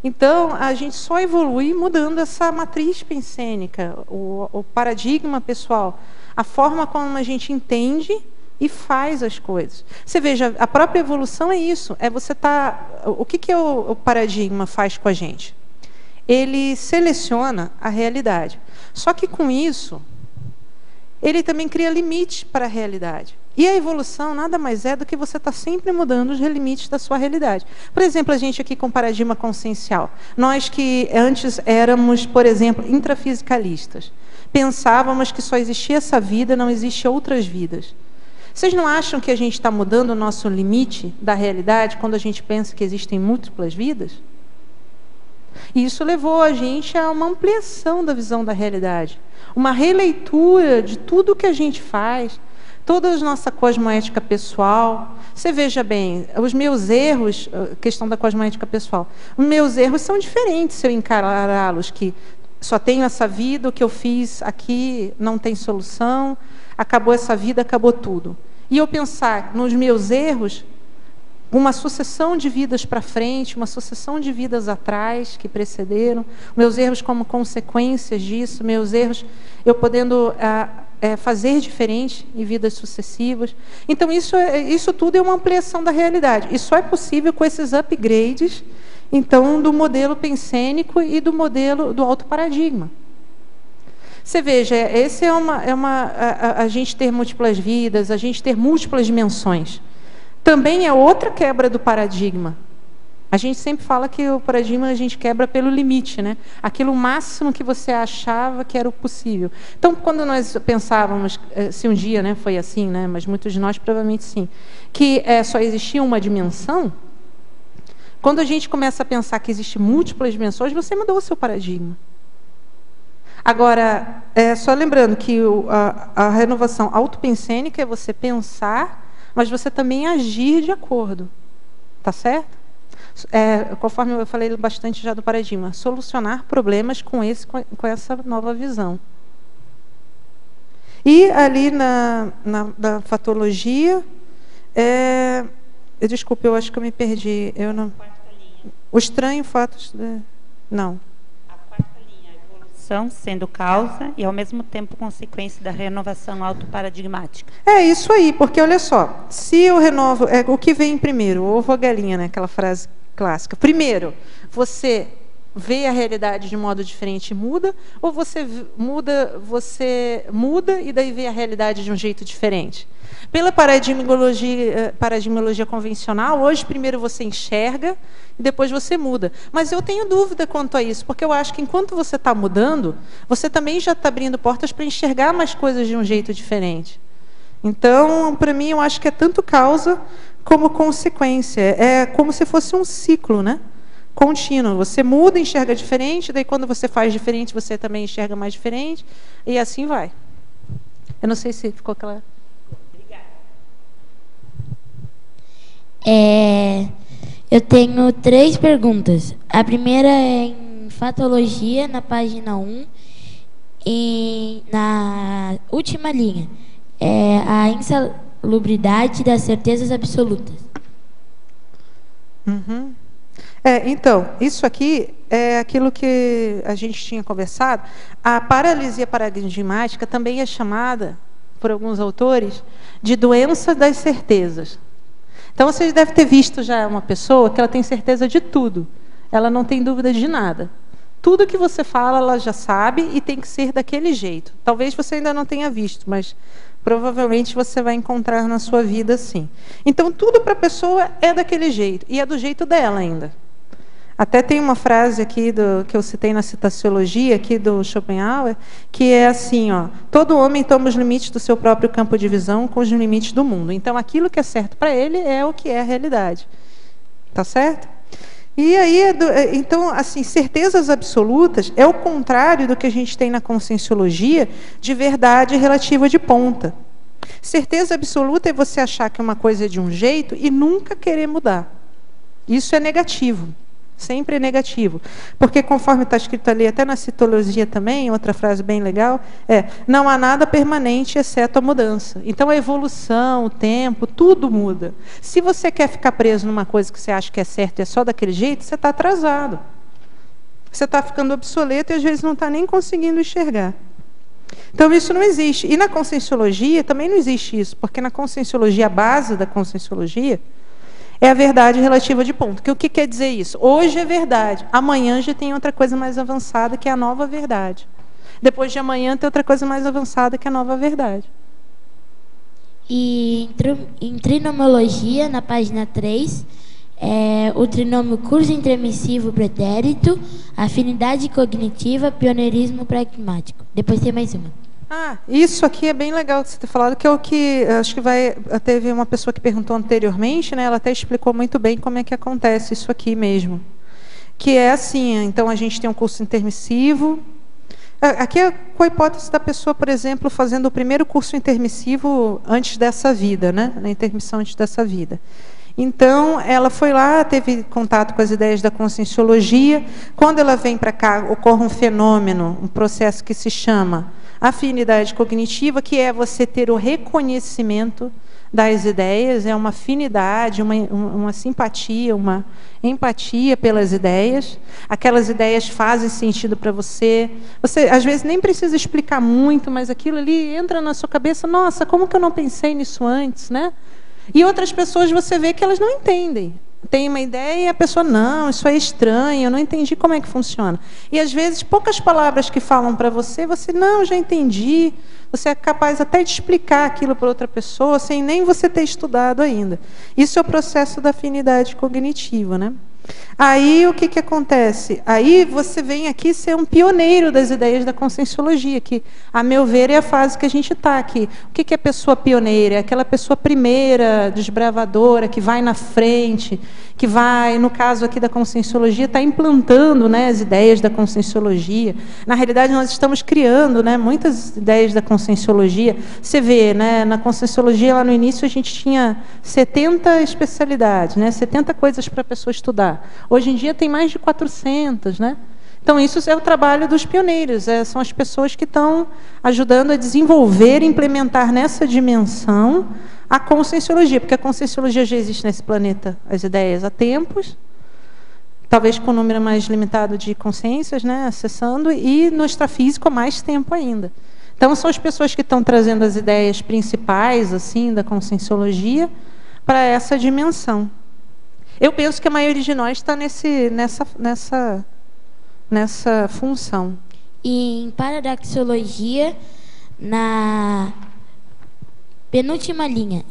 Então, a gente só evolui mudando essa matriz pensênica, o paradigma pessoal, a forma como a gente entende e faz as coisas. Você veja, a própria evolução é isso. É você o que o paradigma faz com a gente? Ele seleciona a realidade. Só que com isso, ele também cria limites para a realidade. E a evolução nada mais é do que você estar sempre mudando os limites da sua realidade. Por exemplo, a gente aqui com paradigma consciencial. Nós que antes éramos, por exemplo, intrafisicalistas. Pensávamos que só existia essa vida, não existe outras vidas. Vocês não acham que a gente está mudando o nosso limite da realidade quando a gente pensa que existem múltiplas vidas? E isso levou a gente a uma ampliação da visão da realidade. Uma releitura de tudo que a gente faz, toda a nossa cosmoética pessoal. Você veja bem, os meus erros, questão da cosmoética pessoal, os meus erros são diferentes se eu encará-los, que só tenho essa vida, o que eu fiz aqui não tem solução, acabou essa vida, acabou tudo. E eu pensar nos meus erros, uma sucessão de vidas para frente, uma sucessão de vidas atrás que precederam, meus erros como consequências disso, meus erros eu podendo fazer diferente em vidas sucessivas. Então isso tudo é uma ampliação da realidade. E só é possível com esses upgrades, então, do modelo pensênico e do modelo do autoparadigma. Você veja, esse a gente ter múltiplas vidas, a gente ter múltiplas dimensões. Também é outra quebra do paradigma. A gente sempre fala que o paradigma a gente quebra pelo limite, né? Aquilo máximo que você achava que era o possível. Então, quando nós pensávamos, se um dia, né, foi assim, né, mas muitos de nós provavelmente sim, que só existia uma dimensão, quando a gente começa a pensar que existem múltiplas dimensões, você mudou o seu paradigma. Agora, só lembrando que a renovação autopensênica é você pensar, mas você também agir de acordo. Tá certo? Conforme eu falei bastante já do paradigma, solucionar problemas com essa nova visão. E ali na fatologia, desculpe, eu acho que eu me perdi. Eu não. O estranho fato. Não. A quarta linha, a evolução sendo causa e ao mesmo tempo consequência da renovação autoparadigmática. É isso aí, porque olha só, se eu renovo, o que vem primeiro, o ovo ou a galinha, né? Aquela frase clássica. Primeiro, você vê a realidade de modo diferente e muda, ou você muda e daí vê a realidade de um jeito diferente? Pela paradigmologia convencional, hoje primeiro você enxerga e depois você muda. Mas eu tenho dúvida quanto a isso, porque eu acho que enquanto você está mudando, você também já está abrindo portas para enxergar mais coisas de um jeito diferente. Então, para mim, eu acho que é tanto causa como consequência. É como se fosse um ciclo, né? Contínuo. Você muda, enxerga diferente, daí quando você faz diferente, você também enxerga mais diferente, e assim vai. Eu não sei se ficou claro. Obrigada. Eu tenho 3 perguntas. A primeira é em Fatologia, na página 1, e na última linha. A insalubridade das certezas absolutas. Uhum. Então, isso aqui é aquilo que a gente tinha conversado. A paralisia paradigmática também é chamada, por alguns autores, de doença das certezas. Então, vocês devem ter visto já uma pessoa que ela tem certeza de tudo. Ela não tem dúvida de nada. Tudo que você fala, ela já sabe e tem que ser daquele jeito. Talvez você ainda não tenha visto, mas provavelmente você vai encontrar na sua vida sim. Então, tudo para a pessoa é daquele jeito. E é do jeito dela ainda. Até tem uma frase aqui que eu citei na citaciologia, aqui do Schopenhauer, que é assim, ó: todo homem toma os limites do seu próprio campo de visão com os limites do mundo. Então, aquilo que é certo para ele é o que é a realidade. Tá certo? E aí, então, assim, certezas absolutas é o contrário do que a gente tem na conscienciologia de verdade relativa de ponta. Certeza absoluta é você achar que uma coisa é de um jeito e nunca querer mudar. Isso é negativo. Sempre é negativo. Porque, conforme está escrito ali, até na citologia também, outra frase bem legal, não há nada permanente exceto a mudança. Então, a evolução, o tempo, tudo muda. Se você quer ficar preso numa coisa que você acha que é certo e é só daquele jeito, você está atrasado. Você está ficando obsoleto e, às vezes, não está nem conseguindo enxergar. Então, isso não existe. E na conscienciologia também não existe isso, porque na conscienciologia, a base da conscienciologia é a verdade relativa de ponto. O que quer dizer isso? Hoje é verdade, amanhã já tem outra coisa mais avançada, que é a nova verdade. Depois de amanhã tem outra coisa mais avançada, que é a nova verdade. E em trinomologia, na página 3, o trinômio curso intermissivo pretérito, afinidade cognitiva, pioneirismo pragmático. Depois tem mais uma. Isso aqui é bem legal você ter falado, que é o que acho que teve uma pessoa que perguntou anteriormente, né? Ela até explicou muito bem como é que acontece isso aqui mesmo. Que é assim, então a gente tem um curso intermissivo. Aqui é com a hipótese da pessoa, por exemplo, fazendo o primeiro curso intermissivo antes dessa vida, né? Na intermissão antes dessa vida. Então, ela foi lá, teve contato com as ideias da conscienciologia. Quando ela vem para cá, ocorre um fenômeno, um processo que se chama afinidade cognitiva, que é você ter o reconhecimento das ideias, é uma afinidade, uma simpatia, uma empatia pelas ideias. Aquelas ideias fazem sentido para você. Você, às vezes, nem precisa explicar muito, mas aquilo ali entra na sua cabeça. Nossa, como que eu não pensei nisso antes, né? E outras pessoas você vê que elas não entendem. Tem uma ideia e a pessoa, não, isso é estranho, eu não entendi como é que funciona. E, às vezes, poucas palavras que falam para você, não, já entendi. Você é capaz até de explicar aquilo para outra pessoa, sem nem você ter estudado ainda. Isso é o processo da afinidade cognitiva, né? Aí, o que acontece? Aí, você vem aqui ser um pioneiro das ideias da conscienciologia, que, a meu ver, é a fase que a gente está aqui. O que é pessoa pioneira? É aquela pessoa primeira, desbravadora, que vai na frente, que vai, no caso aqui da conscienciologia, está implantando, né, as ideias da conscienciologia. Na realidade, nós estamos criando, né, muitas ideias da conscienciologia. Você vê, né, na conscienciologia, lá no início, a gente tinha 70 especialidades, né, 70 coisas para a pessoa estudar. Hoje em dia tem mais de 400, né? Então, isso é o trabalho dos pioneiros, são as pessoas que estão ajudando a desenvolver e implementar nessa dimensão a conscienciologia, porque a conscienciologia já existe nesse planeta, as ideias há tempos, talvez com um número mais limitado de consciências, né, acessando, e no extrafísico há mais tempo ainda. Então, são as pessoas que estão trazendo as ideias principais assim da conscienciologia para essa dimensão. Eu penso que a maioria de nós está nessa função. E em paradoxologia, na penúltima linha,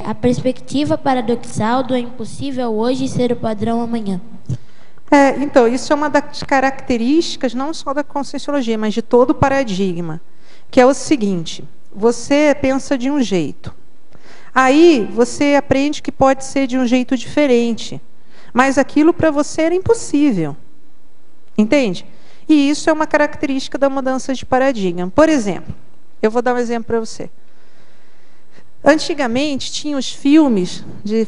a perspectiva paradoxal do impossível hoje ser o padrão amanhã. Então, isso é uma das características, não só da conscienciologia, mas de todo o paradigma, que é o seguinte: você pensa de um jeito. Aí você aprende que pode ser de um jeito diferente, mas aquilo para você era impossível. Entende? E isso é uma característica da mudança de paradigma. Por exemplo, eu vou dar um exemplo para você. Antigamente, tinha os filmes de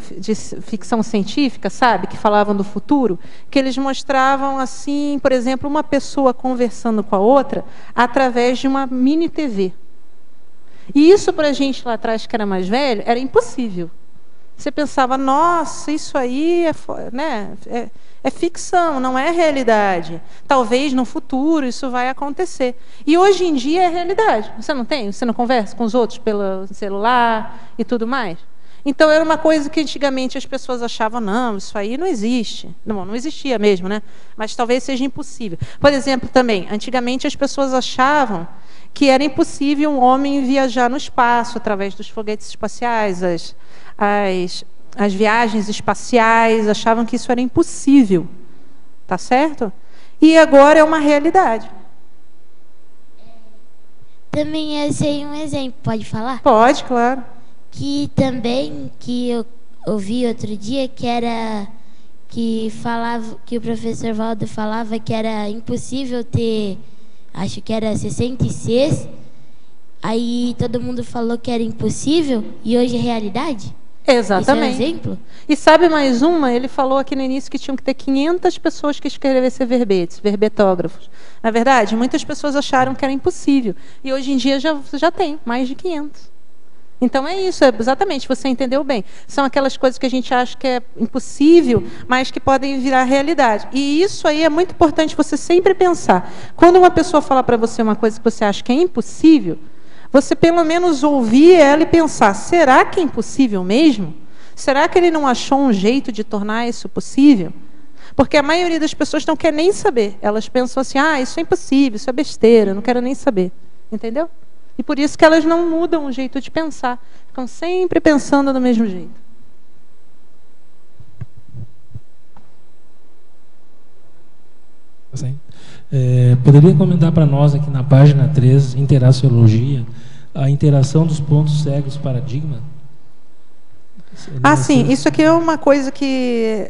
ficção científica, sabe, que falavam do futuro, que eles mostravam, assim, por exemplo, uma pessoa conversando com a outra através de uma mini TV. E isso, para a gente lá atrás, que era mais velho, era impossível. Você pensava, nossa, isso aí é ficção, não é realidade. Talvez no futuro isso vai acontecer. E hoje em dia é realidade. Você não tem? Você não conversa com os outros pelo celular e tudo mais? Então era uma coisa que antigamente as pessoas achavam, não, isso aí não existe. Não existia mesmo, né? Mas talvez seja impossível. Por exemplo, também, antigamente as pessoas achavam que era impossível um homem viajar no espaço através dos foguetes espaciais, as viagens espaciais, achavam que isso era impossível. Tá certo? E agora é uma realidade. Também eu sei um exemplo, pode falar? Pode, claro. Que também, que eu ouvi outro dia, que o professor Valdo falava que era impossível ter, acho que era 66, aí todo mundo falou que era impossível, e hoje é realidade? Exatamente. Isso é um exemplo? E sabe mais uma? Ele falou aqui no início que tinham que ter 500 pessoas que escrevessem verbetes, verbetógrafos. Na verdade, muitas pessoas acharam que era impossível. E hoje em dia já tem mais de 500. Então é isso, exatamente, você entendeu bem. São aquelas coisas que a gente acha que é impossível, mas que podem virar realidade. E isso aí é muito importante você sempre pensar. Quando uma pessoa fala para você uma coisa que você acha que é impossível, você pelo menos ouvir ela e pensar, será que é impossível mesmo? Será que ele não achou um jeito de tornar isso possível? Porque a maioria das pessoas não quer nem saber. Elas pensam assim, isso é impossível, isso é besteira, não quero nem saber. Entendeu? E por isso que elas não mudam o jeito de pensar. Ficam sempre pensando do mesmo jeito. Poderia comentar para nós aqui na página 3, Interaciologia, a interação dos pontos cegos paradigma? Sim, isso aqui é uma coisa que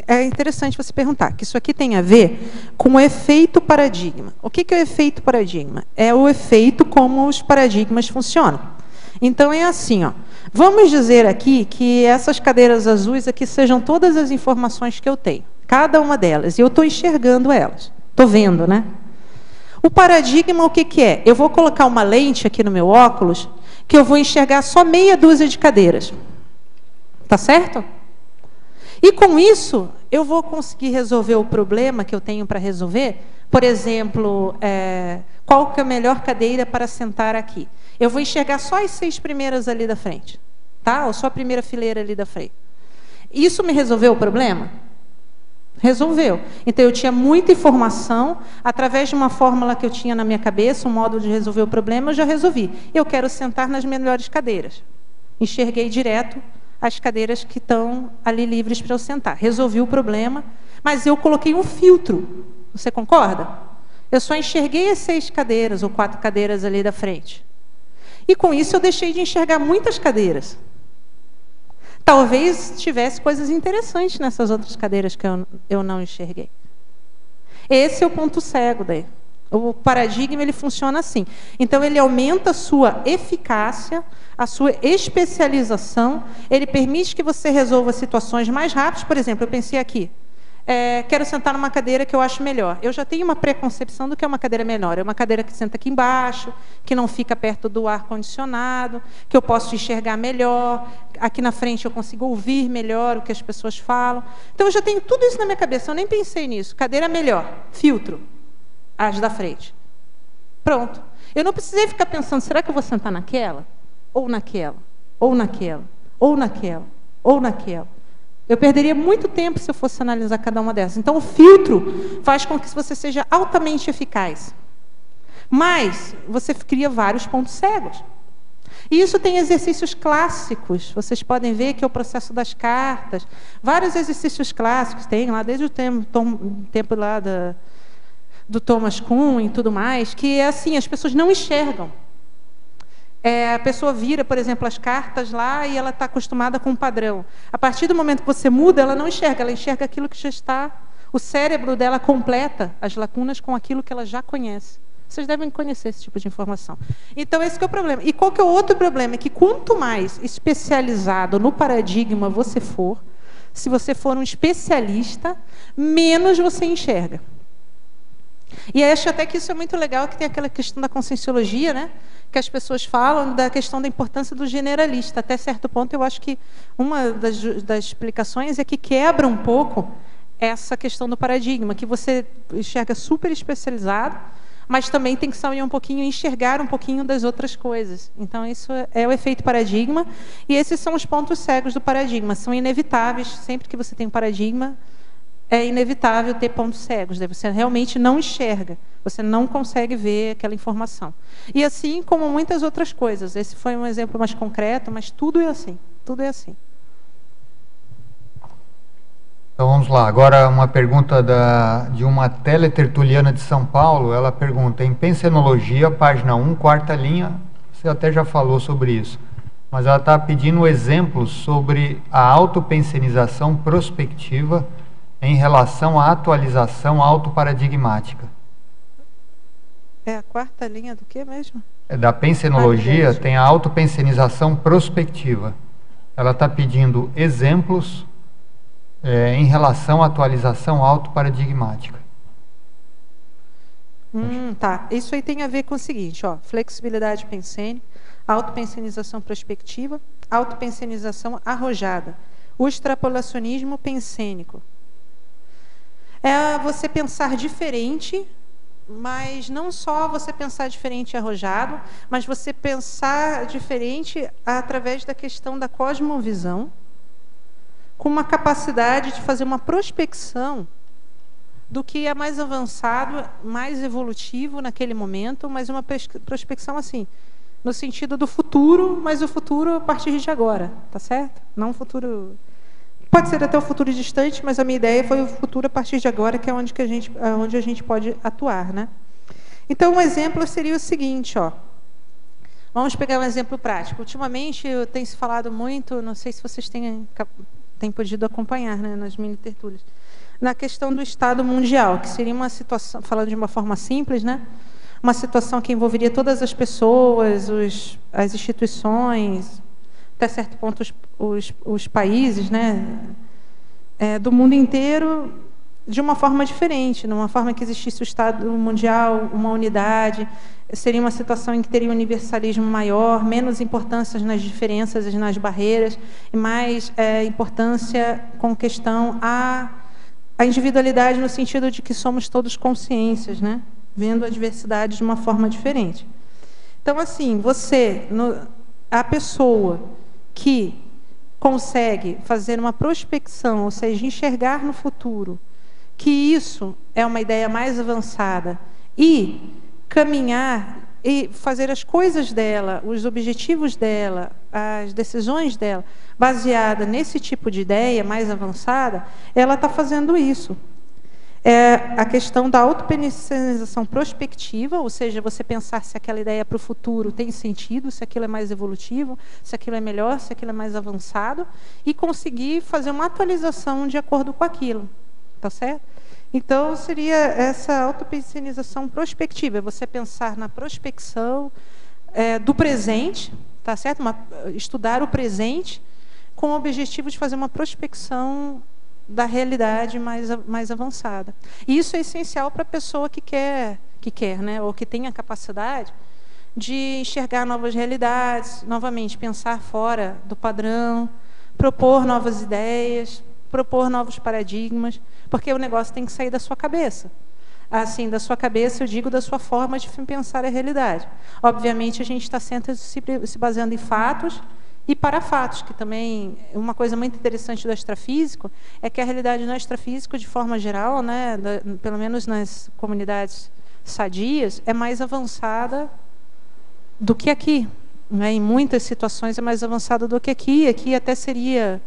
é interessante você perguntar, que isso aqui tem a ver com o efeito paradigma. O que é o efeito paradigma? É o efeito como os paradigmas funcionam. Então é assim, vamos dizer aqui que essas cadeiras azuis aqui sejam todas as informações que eu tenho, cada uma delas, e eu estou enxergando elas, estou vendo, né? O paradigma, o que é? Eu vou colocar uma lente aqui no meu óculos, que eu vou enxergar só meia dúzia de cadeiras. Tá certo? E com isso, eu vou conseguir resolver o problema que eu tenho para resolver. Por exemplo, qual que é a melhor cadeira para sentar aqui? Eu vou enxergar só as 6 primeiras ali da frente. Tá? Ou só a primeira fileira ali da frente. Isso me resolveu o problema? Resolveu. Então, eu tinha muita informação, através de uma fórmula que eu tinha na minha cabeça, um modo de resolver o problema, eu já resolvi. Eu quero sentar nas melhores cadeiras. Enxerguei direto as cadeiras que estão ali livres para eu sentar. Resolvi o problema, mas eu coloquei um filtro. Você concorda? Eu só enxerguei as 6 cadeiras ou 4 cadeiras ali da frente. E com isso eu deixei de enxergar muitas cadeiras. Talvez tivesse coisas interessantes nessas outras cadeiras que eu não enxerguei. Esse é o ponto cego daí. O paradigma, ele funciona assim. Então, ele aumenta a sua eficácia, a sua especialização, ele permite que você resolva situações mais rápidas. Por exemplo, eu pensei aqui, quero sentar numa cadeira que eu acho melhor. Eu já tenho uma preconcepção do que é uma cadeira menor. É uma cadeira que senta aqui embaixo, que não fica perto do ar-condicionado, que eu posso enxergar melhor, aqui na frente eu consigo ouvir melhor o que as pessoas falam. Então, eu já tenho tudo isso na minha cabeça, eu nem pensei nisso. Cadeira melhor, filtro. As da frente. Pronto. Eu não precisei ficar pensando, será que eu vou sentar naquela? Ou naquela? Ou naquela? Ou naquela? Ou naquela? Eu perderia muito tempo se eu fosse analisar cada uma dessas. Então, o filtro faz com que você seja altamente eficaz. Mas, você cria vários pontos cegos. E isso tem exercícios clássicos. Vocês podem ver que é o processo das cartas. Vários exercícios clássicos tem lá, desde o tempo lá do Thomas Kuhn e tudo mais, que é assim, as pessoas não enxergam. A pessoa vira, por exemplo, as cartas lá e ela está acostumada com um padrão. A partir do momento que você muda, ela não enxerga, ela enxerga aquilo que já está... O cérebro dela completa as lacunas com aquilo que ela já conhece. Vocês devem conhecer esse tipo de informação. Então, esse que é o problema. E qual que é o outro problema? É que quanto mais especializado no paradigma você for, se você for um especialista, menos você enxerga. E acho até que isso é muito legal, que tem aquela questão da conscienciologia, né? Que as pessoas falam da questão da importância do generalista. Até certo ponto, eu acho que uma das explicações é que quebra um pouco essa questão do paradigma, que você enxerga super especializado, mas também tem que saber um pouquinho, enxergar um pouquinho das outras coisas. Então, isso é o efeito paradigma, e esses são os pontos cegos do paradigma. São inevitáveis, sempre que você tem um paradigma, é inevitável ter pontos cegos. Daí você realmente não enxerga, você não consegue ver aquela informação. E assim como muitas outras coisas. Esse foi um exemplo mais concreto, mas tudo é assim. Tudo é assim. Então vamos lá, agora uma pergunta de uma teletertuliana de São Paulo. Ela pergunta, em Pensenologia, página 1, quarta linha, você até já falou sobre isso, mas ela está pedindo exemplos sobre a autopensenização prospectiva em relação à atualização autoparadigmática. É a quarta linha do que mesmo? É da Pensenologia, tem a autopensenização prospectiva. Ela está pedindo exemplos em relação à atualização autoparadigmática. Tá. Isso aí tem a ver com o seguinte, ó, flexibilidade pensênica, autopensenização prospectiva, autopensenização arrojada, o extrapolacionismo pensênico. É você pensar diferente, mas não só você pensar diferente e arrojado, mas você pensar diferente através da questão da cosmovisão, com uma capacidade de fazer uma prospecção do que é mais avançado, mais evolutivo naquele momento, mas uma prospecção assim, no sentido do futuro, mas o futuro a partir de agora, tá certo? Não o futuro... Pode ser até o futuro distante, mas a minha ideia foi o futuro a partir de agora, que é onde a gente pode atuar, né? Então, um exemplo seria o seguinte, ó. Vamos pegar um exemplo prático. Ultimamente, tem se falado muito, não sei se vocês têm podido acompanhar, né, nas mini-tertúlias, na questão do Estado mundial, que seria uma situação, falando de uma forma simples, né, uma situação que envolveria todas as pessoas, as instituições, até certo ponto os países, né, do mundo inteiro, de uma forma diferente, numa forma que existisse o Estado mundial, uma unidade. Seria uma situação em que teria um universalismo maior, menos importância nas diferenças e nas barreiras, e mais importância com questão à individualidade, no sentido de que somos todos consciências, né? Vendo a diversidade de uma forma diferente. Então, assim, a pessoa que consegue fazer uma prospecção, ou seja, enxergar no futuro, que isso é uma ideia mais avançada, e caminhar e fazer as coisas dela, os objetivos dela, as decisões dela, baseada nesse tipo de ideia mais avançada, ela está fazendo isso. É a questão da autopensenização prospectiva, ou seja, você pensar se aquela ideia para o futuro tem sentido, se aquilo é mais evolutivo, se aquilo é melhor, se aquilo é mais avançado, e conseguir fazer uma atualização de acordo com aquilo. Tá certo? Então, seria essa autopensenização prospectiva, você pensar na prospecção do presente, tá certo? Estudar o presente com o objetivo de fazer uma prospecção da realidade mais avançada. E isso é essencial para a pessoa que quer, né, ou que tem a capacidade de enxergar novas realidades, novamente, pensar fora do padrão, propor novas ideias, propor novos paradigmas, porque o negócio tem que sair da sua cabeça. Assim, da sua cabeça, eu digo da sua forma de pensar a realidade. Obviamente, a gente está sempre se baseando em fatos e parafatos, que também, uma coisa muito interessante do extrafísico, é que a realidade no extrafísico, de forma geral, né, pelo menos nas comunidades sadias, é mais avançada do que aqui. Né? Em muitas situações é mais avançada do que aqui. Aqui até seria,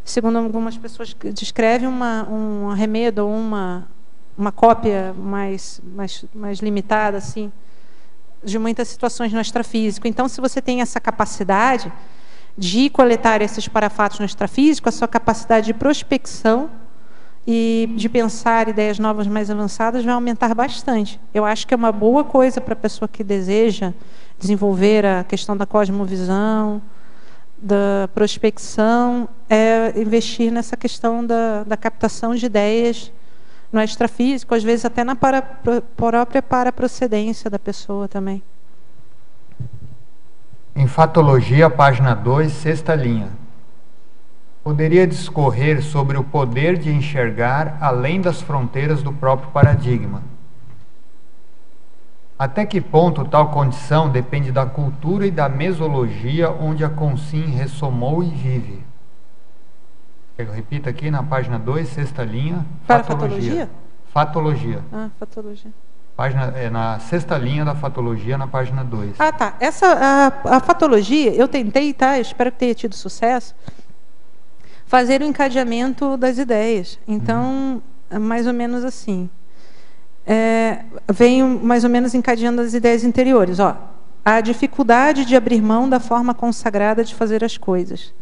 segundo algumas pessoas que descrevem, um arremedo ou uma cópia mais limitada, assim, de muitas situações no extrafísico. Então, se você tem essa capacidade de coletar esses parafatos no extrafísico, a sua capacidade de prospecção e de pensar ideias novas mais avançadas vai aumentar bastante. Eu acho que é uma boa coisa para a pessoa que deseja desenvolver a questão da cosmovisão, da prospecção, é investir nessa questão da captação de ideias no extrafísico, às vezes até na própria paraprocedência da pessoa também. Em Fatologia, página 2, sexta linha. Poderia discorrer sobre o poder de enxergar além das fronteiras do próprio paradigma. Até que ponto tal condição depende da cultura e da mesologia onde a Consim ressomou e vive? Eu repito aqui na página 2, sexta linha. Para fatologia? Fatologia. Ah, fatologia. Na sexta linha da fatologia, na página 2. Ah, tá. A fatologia, eu tentei, tá? Eu espero que tenha tido sucesso, fazer o encadeamento das ideias. Então, é mais ou menos assim. Venho mais ou menos encadeando as ideias interiores. Ó, a dificuldade de abrir mão da forma consagrada de fazer as coisas.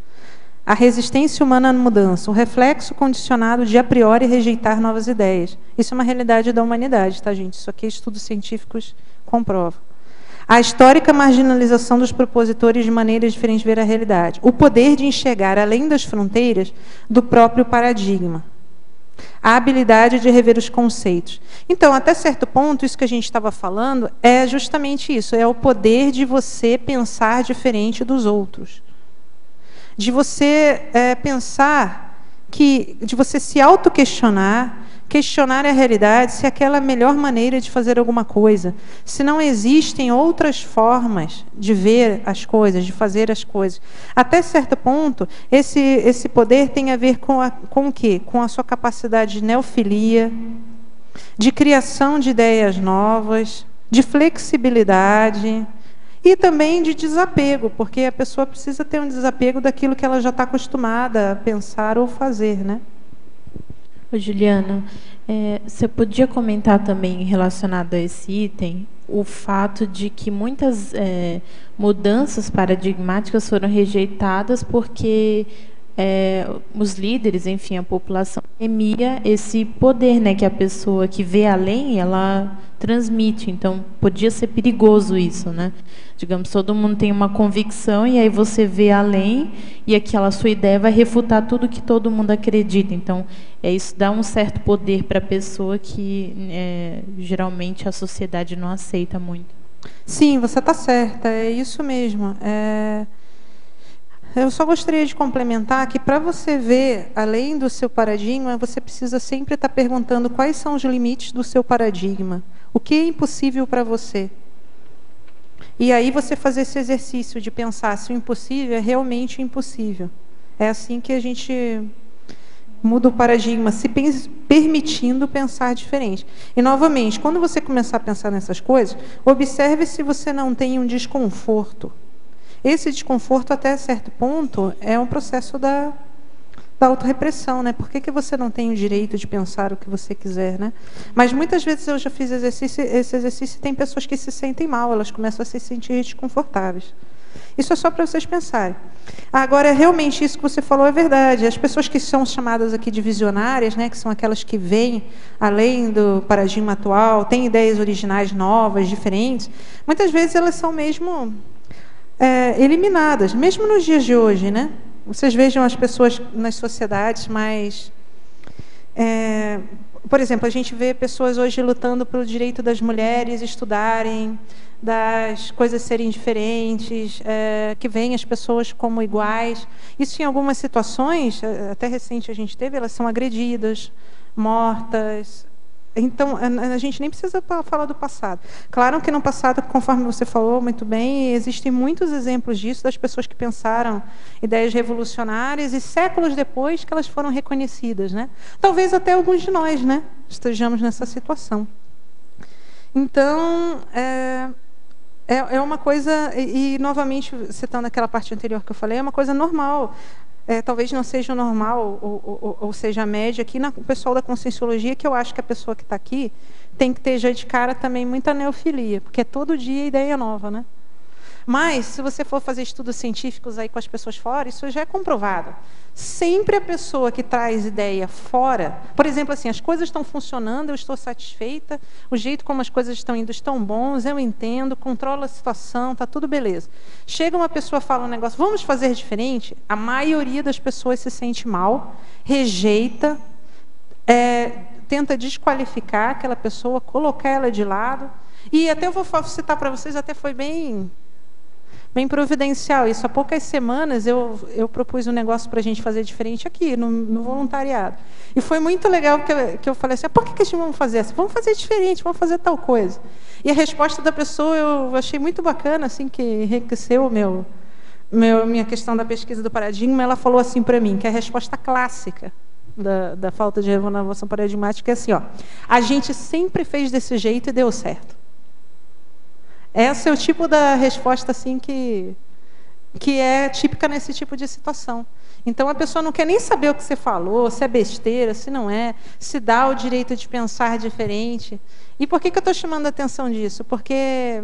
A resistência humana à mudança, o reflexo condicionado de a priori rejeitar novas ideias. Isso é uma realidade da humanidade, tá, gente? Isso aqui estudos científicos comprovam. A histórica marginalização dos propositores de maneiras diferentes de ver a realidade. O poder de enxergar além das fronteiras do próprio paradigma. A habilidade de rever os conceitos. Então, até certo ponto, isso que a gente estava falando é justamente isso, é o poder de você pensar diferente dos outros. De você pensar de você se auto-questionar, questionar a realidade, se aquela é a melhor maneira de fazer alguma coisa. Se não existem outras formas de ver as coisas, de fazer as coisas. Até certo ponto, esse poder tem a ver com o quê? Com a sua capacidade de neofilia, de criação de ideias novas, de flexibilidade e também de desapego, porque a pessoa precisa ter um desapego daquilo que ela já está acostumada a pensar ou fazer, né? Ô, Juliana, você podia comentar também relacionado a esse item o fato de que muitas mudanças paradigmáticas foram rejeitadas porque os líderes, enfim, a população temia esse poder, né, que a pessoa que vê além, ela transmite. Então, podia ser perigoso isso, né? Digamos, todo mundo tem uma convicção e aí você vê além e aquela sua ideia vai refutar tudo que todo mundo acredita. Então, isso dá um certo poder para a pessoa que geralmente a sociedade não aceita muito. Sim, você está certa, é isso mesmo. Eu só gostaria de complementar que para você ver além do seu paradigma, você precisa sempre estar perguntando quais são os limites do seu paradigma. O que é impossível para você? E aí você fazer esse exercício de pensar se o impossível é realmente impossível. É assim que a gente muda o paradigma, se permitindo pensar diferente. E, novamente, quando você começar a pensar nessas coisas, observe se você não tem um desconforto. Esse desconforto, até certo ponto, é um processo da autorrepressão, né? Por que você não tem o direito de pensar o que você quiser, né? Mas muitas vezes eu já fiz esse exercício e tem pessoas que se sentem mal, elas começam a se sentir desconfortáveis. Isso é só para vocês pensarem. Agora, realmente, isso que você falou é verdade. As pessoas que são chamadas aqui de visionárias, né, que são aquelas que veem além do paradigma atual, têm ideias originais novas, diferentes, muitas vezes elas são mesmo eliminadas, mesmo nos dias de hoje, né? Vocês vejam as pessoas nas sociedades mais... por exemplo, a gente vê pessoas hoje lutando pelo direito das mulheres estudarem, das coisas serem diferentes, que veem as pessoas como iguais. Isso, em algumas situações, até recente a gente teve, elas são agredidas, mortas. Então, a gente nem precisa falar do passado. Claro que no passado, conforme você falou muito bem, existem muitos exemplos disso, das pessoas que pensaram ideias revolucionárias e séculos depois que elas foram reconhecidas, né? Talvez até alguns de nós, né, estejamos nessa situação. Então, é uma coisa, e novamente, citando aquela parte anterior que eu falei, é uma coisa normal. Talvez não seja o normal, ou seja a média aqui, o pessoal da Conscienciologia, que eu acho que a pessoa que está aqui tem que ter já de cara também muita neofilia, porque é todo dia ideia nova, né? Mas, se você for fazer estudos científicos aí com as pessoas fora, isso já é comprovado. Sempre a pessoa que traz ideia fora, por exemplo, assim, as coisas estão funcionando, eu estou satisfeita, o jeito como as coisas estão indo estão bons, eu entendo, controlo a situação, está tudo beleza. Chega uma pessoa, fala um negócio, vamos fazer diferente, a maioria das pessoas se sente mal, rejeita, tenta desqualificar aquela pessoa, colocar ela de lado, e até eu vou citar para vocês, até foi bem providencial. Isso há poucas semanas eu propus um negócio para a gente fazer diferente aqui, no voluntariado. E foi muito legal que eu falei assim, por que a gente vamos fazer assim? Vamos fazer diferente, vamos fazer tal coisa. E a resposta da pessoa eu achei muito bacana, assim, que enriqueceu minha questão da pesquisa do paradigma. Ela falou assim para mim, que a resposta clássica da falta de renovação paradigmática é assim, ó, a gente sempre fez desse jeito e deu certo. Essa é o tipo da resposta assim que é típica nesse tipo de situação. Então a pessoa não quer nem saber o que você falou, se é besteira, se não é, se dá o direito de pensar diferente. E por que eu estou chamando a atenção disso? Porque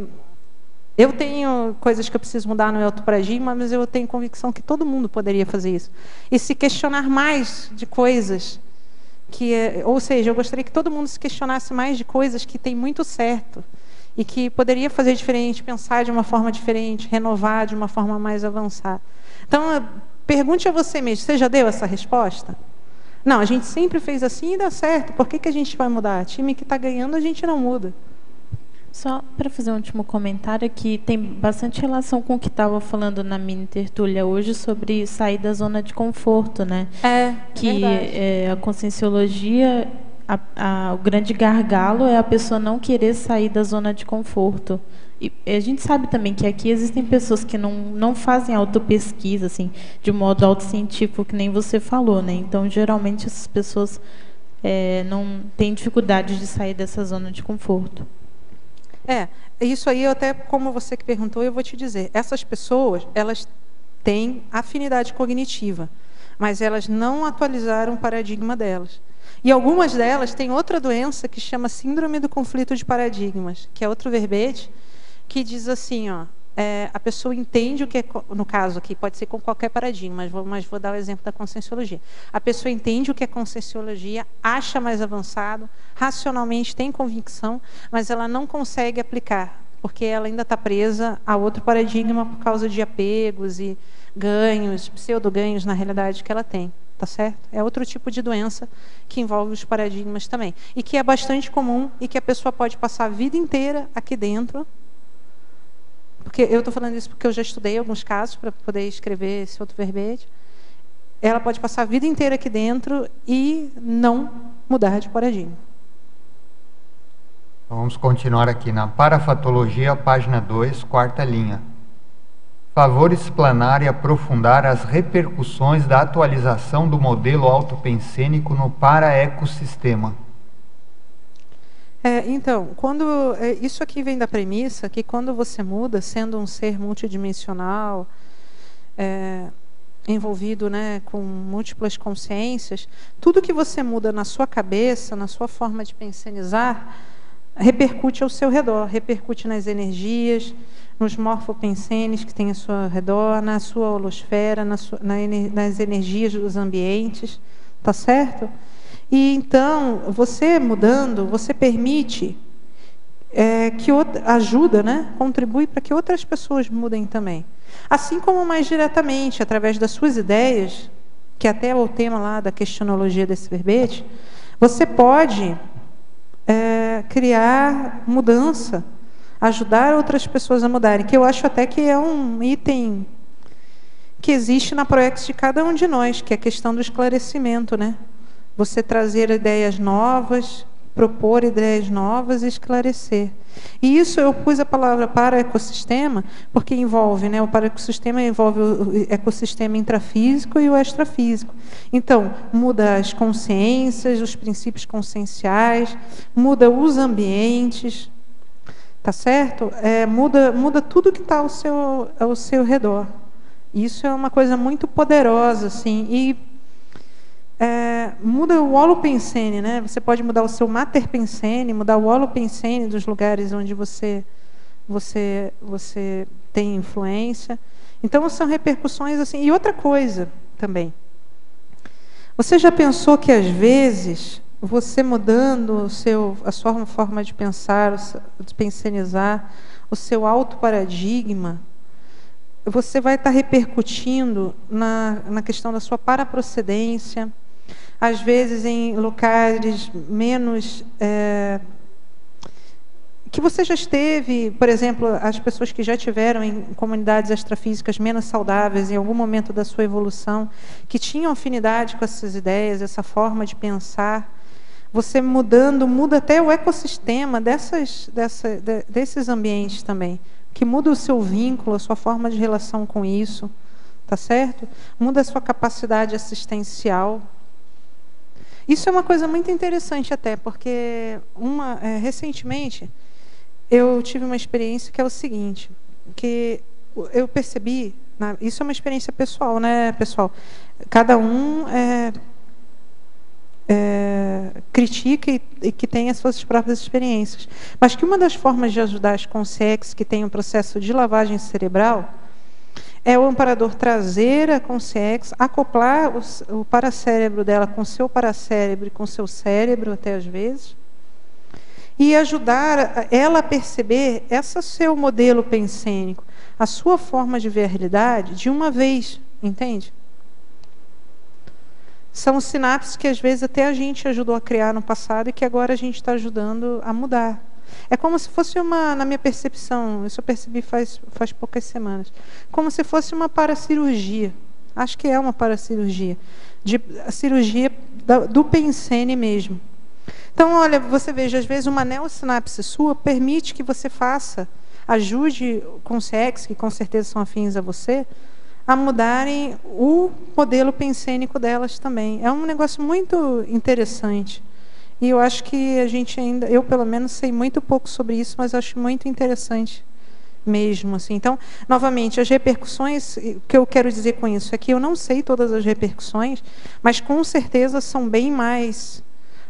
eu tenho coisas que eu preciso mudar no meu autoparadigma, mas eu tenho convicção que todo mundo poderia fazer isso. E se questionar mais de coisas ou seja, eu gostaria que todo mundo se questionasse mais de coisas que tem muito certo. E que poderia fazer diferente, pensar de uma forma diferente, renovar de uma forma mais avançada. Então, pergunte a você mesmo, você já deu essa resposta? Não, a gente sempre fez assim e dá certo. Por que a gente vai mudar? Time que está ganhando, a gente não muda. Só para fazer um último comentário, que tem bastante relação com o que estava falando na mini tertúlia hoje sobre sair da zona de conforto, né? Que a conscienciologia... o grande gargalo é a pessoa não querer sair da zona de conforto. E a gente sabe também que aqui existem pessoas que não fazem autopesquisa, assim, de modo autocientífico, que nem você falou, né? Então, geralmente, essas pessoas não têm dificuldade de sair dessa zona de conforto. Isso aí, até como você que perguntou, eu vou te dizer. Essas pessoas, elas têm afinidade cognitiva, mas elas não atualizaram o paradigma delas. E algumas delas têm outra doença que chama síndrome do conflito de paradigmas, que é outro verbete, que diz assim, ó, a pessoa entende o que é, no caso aqui, pode ser com qualquer paradigma, mas vou dar o exemplo da conscienciologia. A pessoa entende o que é conscienciologia, acha mais avançado, racionalmente tem convicção, mas ela não consegue aplicar, porque ela ainda está presa a outro paradigma por causa de apegos e ganhos, pseudo-ganhos na realidade que ela tem. Tá certo? É outro tipo de doença que envolve os paradigmas também. E que é bastante comum e que a pessoa pode passar a vida inteira aqui dentro. Porque eu estou falando isso porque eu já estudei alguns casos para poder escrever esse outro verbete. Ela pode passar a vida inteira aqui dentro e não mudar de paradigma. Vamos continuar aqui na Parafatologia, página 2, quarta linha. Favor explanar e aprofundar as repercussões da atualização do modelo autopensênico no paraecossistema. Então, isso aqui vem da premissa que quando você muda, sendo um ser multidimensional, envolvido, né, com múltiplas consciências, tudo que você muda na sua cabeça, na sua forma de pensenizar, repercute ao seu redor, repercute nas energias, nos morfopensenes que tem ao seu redor, na sua holosfera, nas energias dos ambientes, tá certo? E então, você mudando, você permite ajuda, né? Contribui para que outras pessoas mudem também. Assim como mais diretamente, através das suas ideias, que até é o tema lá da questionologia desse verbete, você pode criar mudança, ajudar outras pessoas a mudarem, que eu acho até que é um item que existe na proex de cada um de nós, que é a questão do esclarecimento, né? Você trazer ideias novas, propor ideias novas e esclarecer. E isso eu pus a palavra paraecossistema, porque envolve, né, o paraecossistema envolve o ecossistema intrafísico e o extrafísico. Então, muda as consciências, os princípios conscienciais, muda os ambientes, tá certo? Muda tudo que está ao seu redor. Isso é uma coisa muito poderosa, assim, e muda o holopensene, né? Você pode mudar o seu materpensene, mudar o holopensene dos lugares onde você tem influência. Então, são repercussões assim. E outra coisa também. Você já pensou que, às vezes, você mudando a sua forma de pensar, de pensionizar, o seu autoparadigma, você vai estar repercutindo na questão da sua paraprocedência, às vezes em locais menos... que você já esteve, por exemplo, as pessoas que já estiveram em comunidades extrafísicas menos saudáveis em algum momento da sua evolução, que tinham afinidade com essas ideias, essa forma de pensar, você muda até o ecossistema desses ambientes também, que muda o seu vínculo, a sua forma de relação com isso, tá certo? Muda a sua capacidade assistencial. Isso é uma coisa muito interessante até, porque recentemente eu tive uma experiência que é o seguinte, que eu percebi, isso é uma experiência pessoal, né, pessoal? Cada um critica e que tem as suas próprias experiências. Mas que uma das formas de ajudar as consciências que têm um processo de lavagem cerebral é o amparador trazer a consciência, acoplar o paracérebro dela com o seu paracérebro e com o seu cérebro, até às vezes, e ajudar ela a perceber esse seu modelo pensênico, a sua forma de ver a realidade de uma vez, entende? São sinapses que às vezes até a gente ajudou a criar no passado e que agora a gente está ajudando a mudar. É como se fosse na minha percepção, isso eu percebi faz poucas semanas, como se fosse uma paracirurgia. Acho que é uma paracirurgia, a cirurgia do pensene mesmo. Então, olha, você veja, às vezes uma neossinapse sua permite que você ajude consciências, que com certeza são afins a você, a mudarem o modelo pensênico delas também. É um negócio muito interessante. E eu acho que a gente eu pelo menos sei muito pouco sobre isso, mas acho muito interessante mesmo, assim. Então, novamente, as repercussões, o que eu quero dizer com isso é que eu não sei todas as repercussões, mas com certeza são bem mais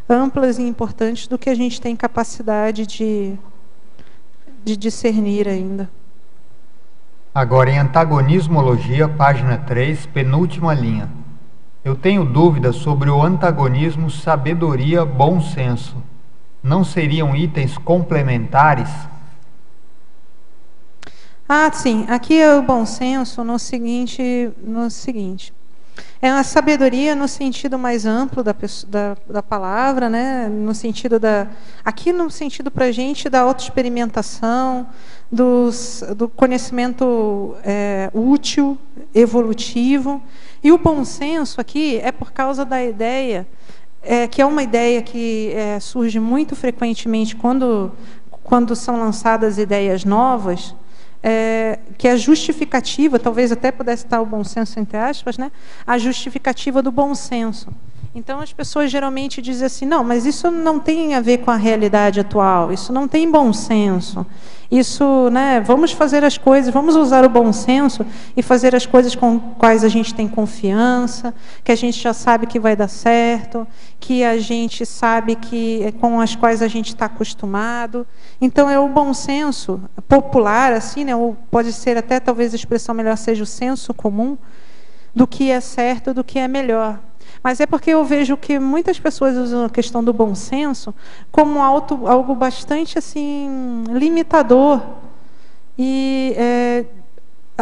amplas e importantes do que a gente tem capacidade de discernir ainda. Agora, em antagonismologia, página 3, penúltima linha. Eu tenho dúvidas sobre o antagonismo sabedoria-bom senso. Não seriam itens complementares? Ah, sim. Aqui é o bom senso no seguinte. É a sabedoria no sentido mais amplo da palavra, né? Aqui no sentido para a gente da autoexperimentação, do conhecimento útil, evolutivo. E o bom senso aqui é por causa da ideia, que é uma ideia que surge muito frequentemente quando são lançadas ideias novas, que é a justificativa, talvez até pudesse estar o bom senso entre aspas, né? A justificativa do bom senso. Então as pessoas geralmente dizem assim, não, mas isso não tem a ver com a realidade atual, isso não tem bom senso. Isso, né, vamos fazer as coisas, vamos usar o bom senso e fazer as coisas com quais a gente tem confiança, que a gente já sabe que vai dar certo, que a gente sabe que com as quais a gente está acostumado. Então é o bom senso popular, assim, né, ou pode ser até talvez a expressão melhor seja o senso comum do que é certo, do que é melhor. Mas é porque eu vejo que muitas pessoas usam a questão do bom senso como algo bastante assim limitador.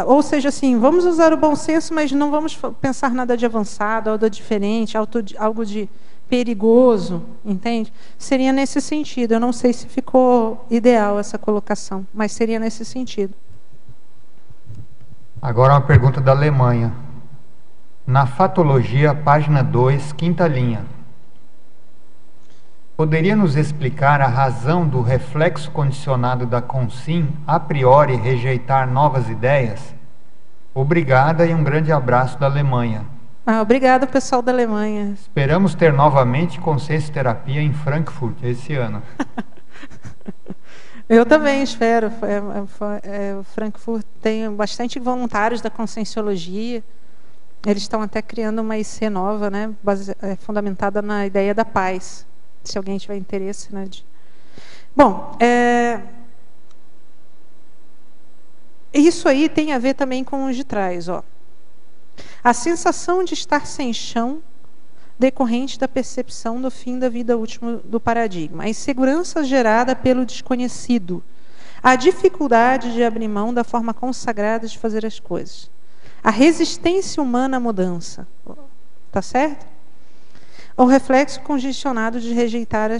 Ou seja, assim, vamos usar o bom senso, mas não vamos pensar nada de avançado, algo de diferente, algo de perigoso, entende? Seria nesse sentido. Eu não sei se ficou ideal essa colocação, mas seria nesse sentido. Agora uma pergunta da Alemanha. Na Fatologia, página 2, quinta linha. Poderia nos explicar a razão do reflexo condicionado da Consim a priori rejeitar novas ideias? Obrigada e um grande abraço da Alemanha. Obrigada, pessoal da Alemanha. Esperamos ter novamente consciência terapia em Frankfurt esse ano. Eu também espero. Frankfurt tem bastante voluntários da Conscienciologia. Eles estão até criando uma IC nova, né, fundamentada na ideia da paz, se alguém tiver interesse, né? isso aí tem a ver também com os de trás, ó. A sensação de estar sem chão decorrente da percepção do fim da vida útil do paradigma. A insegurança gerada pelo desconhecido. A dificuldade de abrir mão da forma consagrada de fazer as coisas. A resistência humana à mudança. Tá certo? O reflexo congestionado de rejeitar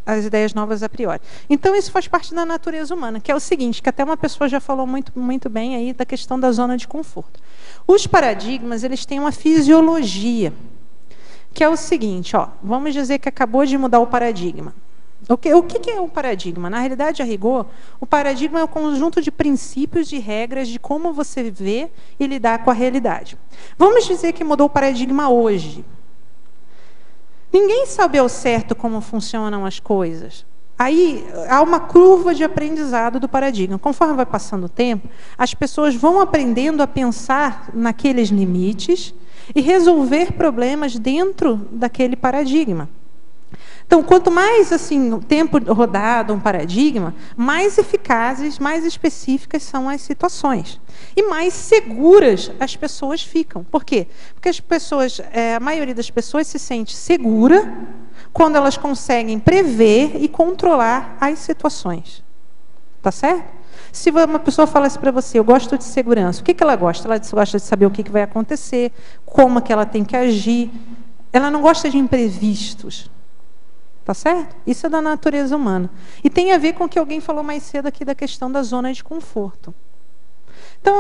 as ideias novas a priori. Então, isso faz parte da natureza humana, que é o seguinte, que até uma pessoa já falou muito bem aí da questão da zona de conforto. Os paradigmas, eles têm uma fisiologia, que é o seguinte, ó, vamos dizer que acabou de mudar o paradigma. O que é um paradigma? Na realidade, a rigor, o paradigma é um conjunto de princípios e regras de como você vê e lidar com a realidade. Vamos dizer que mudou o paradigma hoje. Ninguém sabe ao certo como funcionam as coisas. Aí há uma curva de aprendizado do paradigma. Conforme vai passando o tempo, as pessoas vão aprendendo a pensar naqueles limites e resolver problemas dentro daquele paradigma. Então, quanto mais assim, o tempo rodado um paradigma, mais eficazes, mais específicas são as situações. E mais seguras as pessoas ficam. Por quê? Porque as pessoas, a maioria das pessoas se sente segura quando elas conseguem prever e controlar as situações. Tá certo? Se uma pessoa falasse para você, eu gosto de segurança, o que ela gosta? Ela gosta de saber o que vai acontecer, como que ela tem que agir. Ela não gosta de imprevistos. Tá certo? Isso é da natureza humana. E tem a ver com o que alguém falou mais cedo aqui da questão da zona de conforto. Então,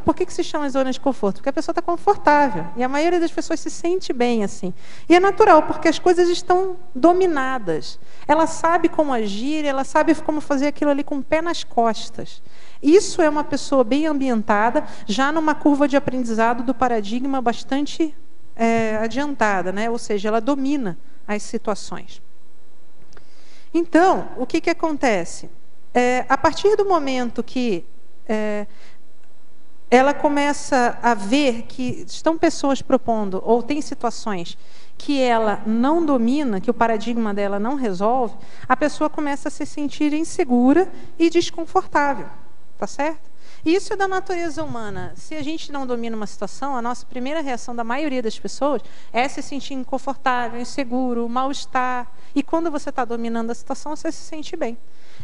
por que se chama zona de conforto? Porque a pessoa está confortável. E a maioria das pessoas se sente bem assim. E é natural, porque as coisas estão dominadas. Ela sabe como agir, ela sabe como fazer aquilo ali com o pé nas costas. Isso é uma pessoa bem ambientada, já numa curva de aprendizado do paradigma bastante adiantada, né? Ou seja, ela domina as situações. Então, o que acontece? A partir do momento que ela começa a ver que estão pessoas propondo, ou tem situações que ela não domina, que o paradigma dela não resolve, a pessoa começa a se sentir insegura e desconfortável. Tá certo? Isso é da natureza humana. Se a gente não domina uma situação, a nossa primeira reação da maioria das pessoas é se sentir inconfortável, inseguro, mal-estar. E quando você está dominando a situação, você se sente bem.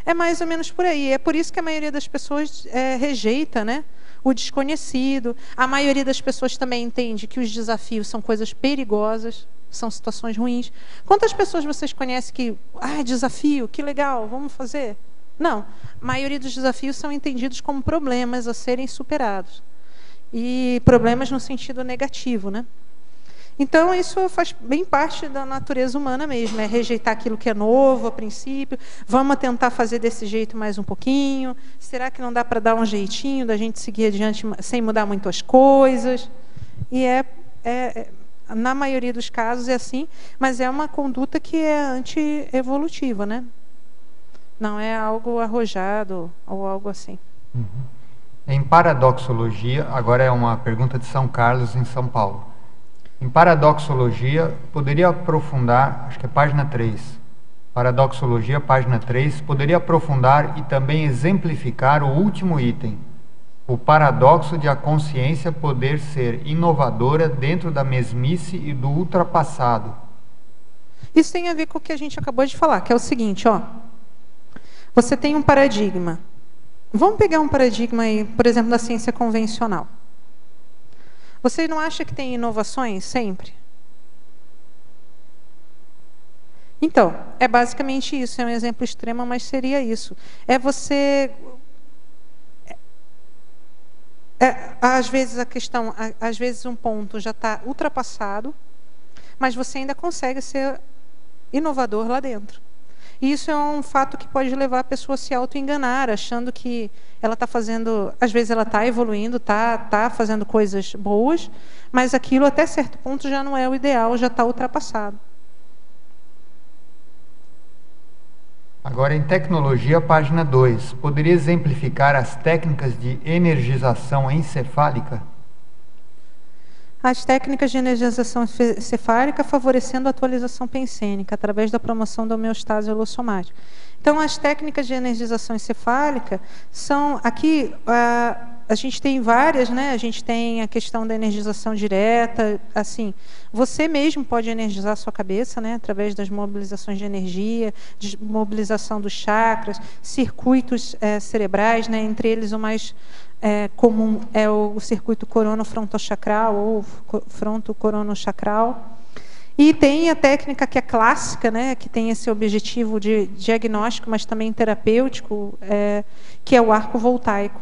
É mais ou menos por aí. É por isso que a maioria das pessoas rejeita, né, o desconhecido. A maioria das pessoas também entende que os desafios são coisas perigosas, são situações ruins. Quantas pessoas vocês conhecem que, desafio, que legal, vamos fazer? Não, a maioria dos desafios são entendidos como problemas a serem superados. E problemas no sentido negativo, né? Então, isso faz bem parte da natureza humana mesmo, é rejeitar aquilo que é novo a princípio, vamos tentar fazer desse jeito mais um pouquinho, será que não dá para dar um jeitinho da gente seguir adiante sem mudar muito as coisas? E na maioria dos casos é assim, mas é uma conduta que é anti-evolutiva, né? Não é algo arrojado ou algo assim. Uhum. Em paradoxologia, agora é uma pergunta de São Carlos, em São Paulo. Em paradoxologia, poderia aprofundar, acho que é página 3. Paradoxologia, página 3, poderia aprofundar e também exemplificar o último item. O paradoxo de a consciência poder ser inovadora dentro da mesmice e do ultrapassado. Isso tem a ver com o que a gente acabou de falar, que é o seguinte, ó. Você tem um paradigma. Vamos pegar um paradigma aí, por exemplo, da ciência convencional. Você não acha que tem inovações sempre? Então, é basicamente isso. É um exemplo extremo, mas seria isso. É você... às vezes a questão, às vezes um ponto já está ultrapassado, mas você ainda consegue ser inovador lá dentro. E isso é um fato que pode levar a pessoa a se auto-enganar, achando que ela está fazendo... Às vezes ela está evoluindo, está fazendo coisas boas, mas aquilo até certo ponto já não é o ideal, já está ultrapassado. Agora, em tecnologia, página 2. Poderia exemplificar as técnicas de energização encefálica? As técnicas de energização encefálica favorecendo a atualização pensênica através da promoção da homeostase holossomática. Então, as técnicas de energização encefálica são... Aqui, a gente tem várias, né? A gente tem a questão da energização direta, assim, você mesmo pode energizar a sua cabeça, né? Através das mobilizações de energia, de mobilização dos chakras, circuitos cerebrais, né? Entre eles o mais comum é o circuito corono-frontochacral ou fronto-coronochacral. E tem a técnica que é clássica, né, que tem esse objetivo de diagnóstico, mas também terapêutico, que é o arco voltaico.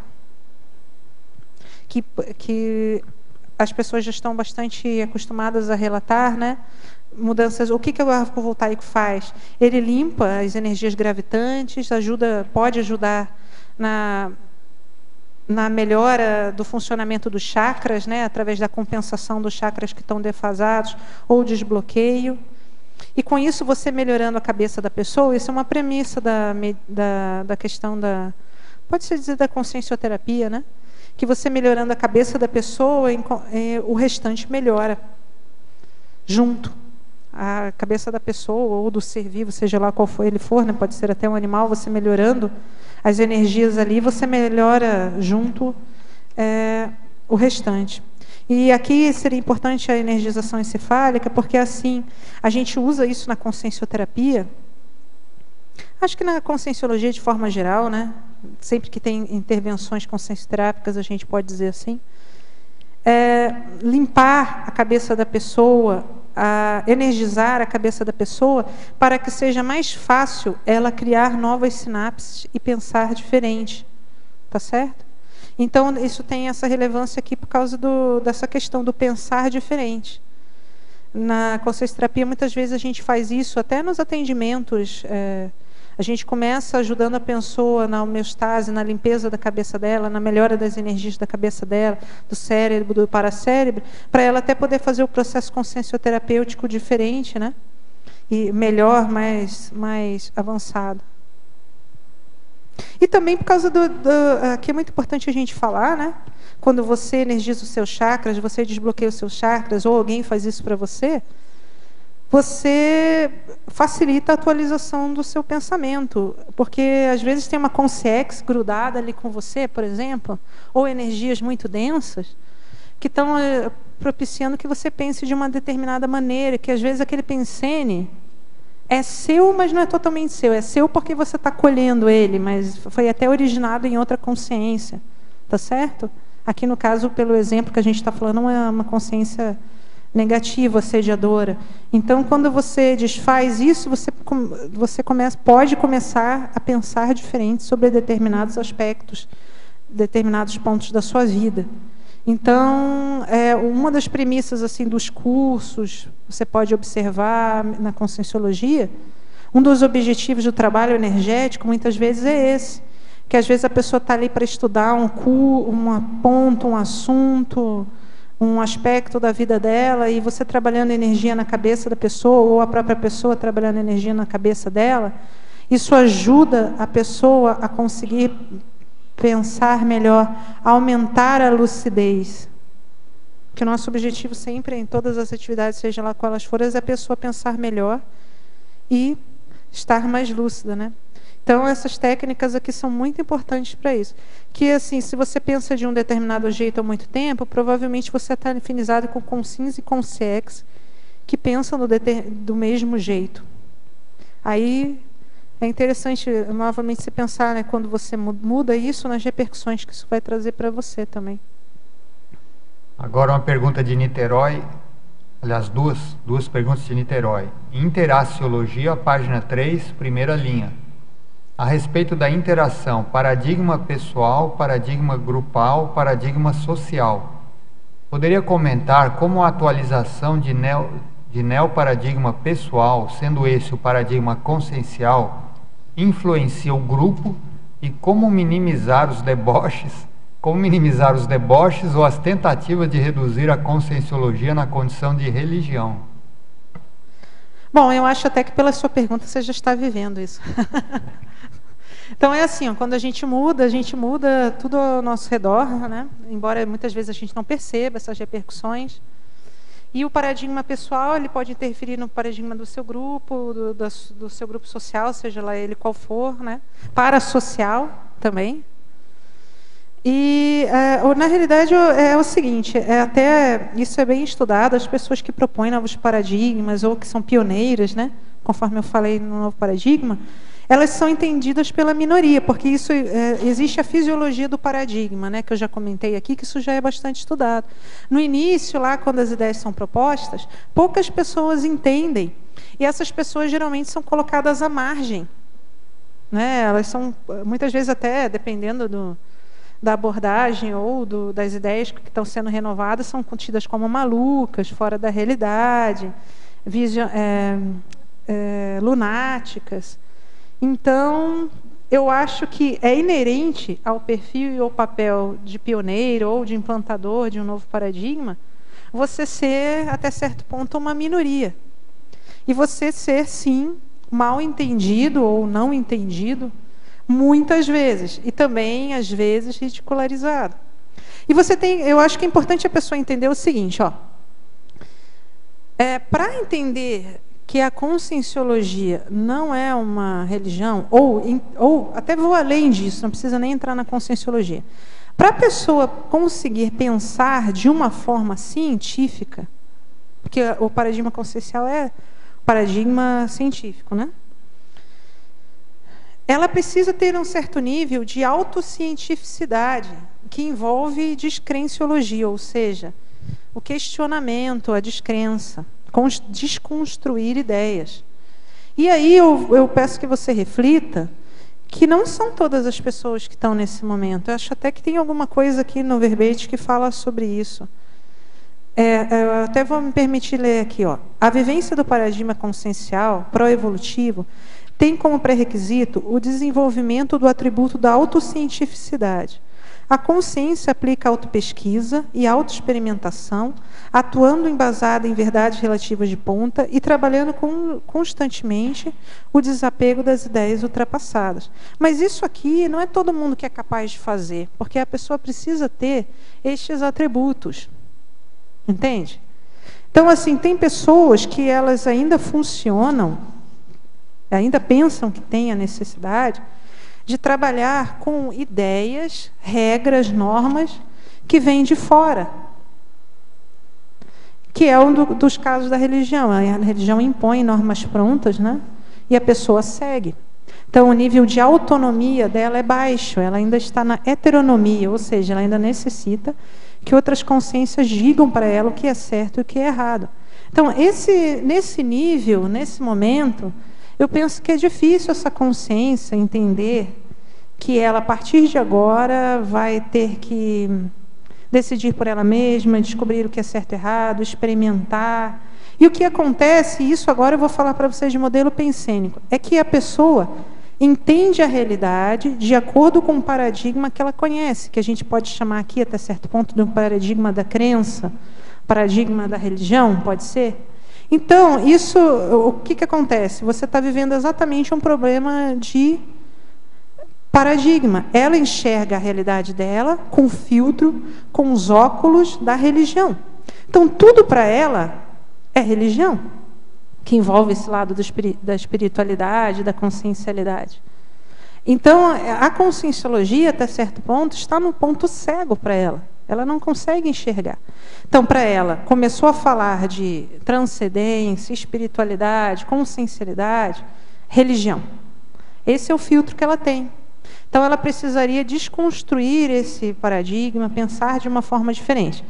Que as pessoas já estão bastante acostumadas a relatar, né, mudanças. O que o arco voltaico faz? Ele limpa as energias gravitantes, pode ajudar na melhora do funcionamento dos chakras, né, através da compensação dos chakras que estão defasados ou desbloqueio. E com isso, você melhorando a cabeça da pessoa, isso é uma premissa da questão pode-se dizer da consciencioterapia, né? Que você melhorando a cabeça da pessoa, o restante melhora junto. A cabeça da pessoa ou do ser vivo, seja lá qual ele for, né? Pode ser até um animal, você melhorando as energias ali, você melhora junto o restante. E aqui seria importante a energização encefálica, porque assim, a gente usa isso na consciencioterapia, acho que na conscienciologia de forma geral, né? Sempre que tem intervenções consciencioterápicas, a gente pode dizer assim, limpar a cabeça da pessoa, energizar a cabeça da pessoa para que seja mais fácil ela criar novas sinapses e pensar diferente, tá certo? Então isso tem essa relevância aqui por causa dessa questão do pensar diferente. Na consciencioterapia muitas vezes a gente faz isso até nos atendimentos. A gente começa ajudando a pessoa na homeostase, na limpeza da cabeça dela, na melhora das energias da cabeça dela, do cérebro, do paracérebro, para ela até poder fazer o processo consciencioterapêutico diferente, né? E melhor, mais avançado. E também por causa aqui é muito importante a gente falar, né? Quando você energiza os seus chakras, você desbloqueia os seus chakras, ou alguém faz isso para você facilita a atualização do seu pensamento, porque às vezes tem uma consciência grudada ali com você, por exemplo, ou energias muito densas, que estão propiciando que você pense de uma determinada maneira, que às vezes aquele pensene é seu, mas não é totalmente seu, é seu porque você está colhendo ele, mas foi até originado em outra consciência, tá certo? Aqui no caso, pelo exemplo que a gente está falando, não é uma consciência negativa, assediadora. Então, quando você desfaz isso, você pode começar a pensar diferente sobre determinados aspectos, determinados pontos da sua vida. Então, uma das premissas assim dos cursos, você pode observar na conscienciologia, um dos objetivos do trabalho energético, muitas vezes, é esse. Que às vezes a pessoa está ali para estudar um ponto, um assunto, um aspecto da vida dela, e você trabalhando energia na cabeça da pessoa, ou a própria pessoa trabalhando energia na cabeça dela, isso ajuda a pessoa a conseguir pensar melhor, aumentar a lucidez. Porque o nosso objetivo sempre, em todas as atividades, seja lá qual elas forem, é a pessoa pensar melhor e estar mais lúcida, né? Então, essas técnicas aqui são muito importantes para isso. Que, assim, se você pensa de um determinado jeito há muito tempo, provavelmente você está afinizado com consciência e consciex, que pensam do mesmo jeito. Aí, é interessante, novamente, você pensar, né, quando você muda isso, nas repercussões que isso vai trazer para você também. Agora uma pergunta de Niterói, aliás, duas perguntas de Niterói. Interaciologia, página 3, primeira linha. A respeito da interação, paradigma pessoal, paradigma grupal, paradigma social. Poderia comentar como a atualização de neoparadigma pessoal, sendo esse o paradigma consciencial, influencia o grupo e como minimizar os deboches ou as tentativas de reduzir a conscienciologia na condição de religião? Bom, eu acho até que pela sua pergunta você já está vivendo isso. Então é assim, ó, quando a gente muda tudo ao nosso redor, né? Embora muitas vezes a gente não perceba essas repercussões. E o paradigma pessoal, ele pode interferir no paradigma do seu grupo, do seu grupo social, seja lá ele qual for, né? Parasocial também. E, na realidade, é o seguinte, até isso é bem estudado, as pessoas que propõem novos paradigmas ou que são pioneiras, né? Conforme eu falei no novo paradigma, elas são entendidas pela minoria, porque isso existe a fisiologia do paradigma, né, que eu já comentei aqui, que isso já é bastante estudado. No início, lá, quando as ideias são propostas, poucas pessoas entendem, e essas pessoas geralmente são colocadas à margem, né? Elas são, muitas vezes até, dependendo da abordagem ou das ideias que estão sendo renovadas, são contidas como malucas, fora da realidade, lunáticas. Então, eu acho que é inerente ao perfil e ao papel de pioneiro ou de implantador de um novo paradigma, você ser, até certo ponto, uma minoria. E você ser, sim, mal entendido ou não entendido, muitas vezes. E também, às vezes, ridicularizado. E você tem, eu acho que é importante a pessoa entender o seguinte, para entender que a conscienciologia não é uma religião, ou até vou além disso, não precisa nem entrar na conscienciologia. Para a pessoa conseguir pensar de uma forma científica, porque o paradigma consciencial é paradigma científico, né? Ela precisa ter um certo nível de autocientificidade, que envolve descrenciologia, ou seja, o questionamento, a descrença, desconstruir ideias. E aí eu peço que você reflita que não são todas as pessoas que estão nesse momento. Eu acho até que tem alguma coisa aqui no verbete que fala sobre isso. Eu até vou me permitir ler aqui. A vivência do paradigma consciencial pró-evolutivo tem como pré-requisito o desenvolvimento do atributo da autocientificidade. A consciência aplica a autopesquisa e a autoexperimentação, atuando embasada em verdades relativas de ponta e trabalhando constantemente o desapego das ideias ultrapassadas. Mas isso aqui não é todo mundo que é capaz de fazer, porque a pessoa precisa ter estes atributos. Entende? Então, assim, tem pessoas que elas ainda funcionam, ainda pensam que têm a necessidade de trabalhar com ideias, regras, normas que vêm de fora. Que é um dos casos da religião. A religião impõe normas prontas, né? E a pessoa segue. Então, o nível de autonomia dela é baixo, ela ainda está na heteronomia, ou seja, ela ainda necessita que outras consciências digam para ela o que é certo e o que é errado. Então, nesse nível, nesse momento, eu penso que é difícil essa consciência entender que ela, a partir de agora, vai ter que decidir por ela mesma, descobrir o que é certo e errado, experimentar. E o que acontece, e isso agora eu vou falar para vocês de modelo pensênico, é que a pessoa entende a realidade de acordo com o paradigma que ela conhece, que a gente pode chamar aqui, até certo ponto, de um paradigma da crença, paradigma da religião, pode ser? Então, isso, o que acontece? Você está vivendo exatamente um problema de paradigma. Ela enxerga a realidade dela com filtro, com os óculos da religião. Então, tudo para ela é religião, que envolve esse lado da espiritualidade, da consciencialidade. Então, a conscienciologia, até certo ponto, está num ponto cego para ela. Ela não consegue enxergar. Então, para ela, começou a falar de transcendência, espiritualidade, consciencialidade, religião. Esse é o filtro que ela tem. Então, ela precisaria desconstruir esse paradigma, pensar de uma forma diferente.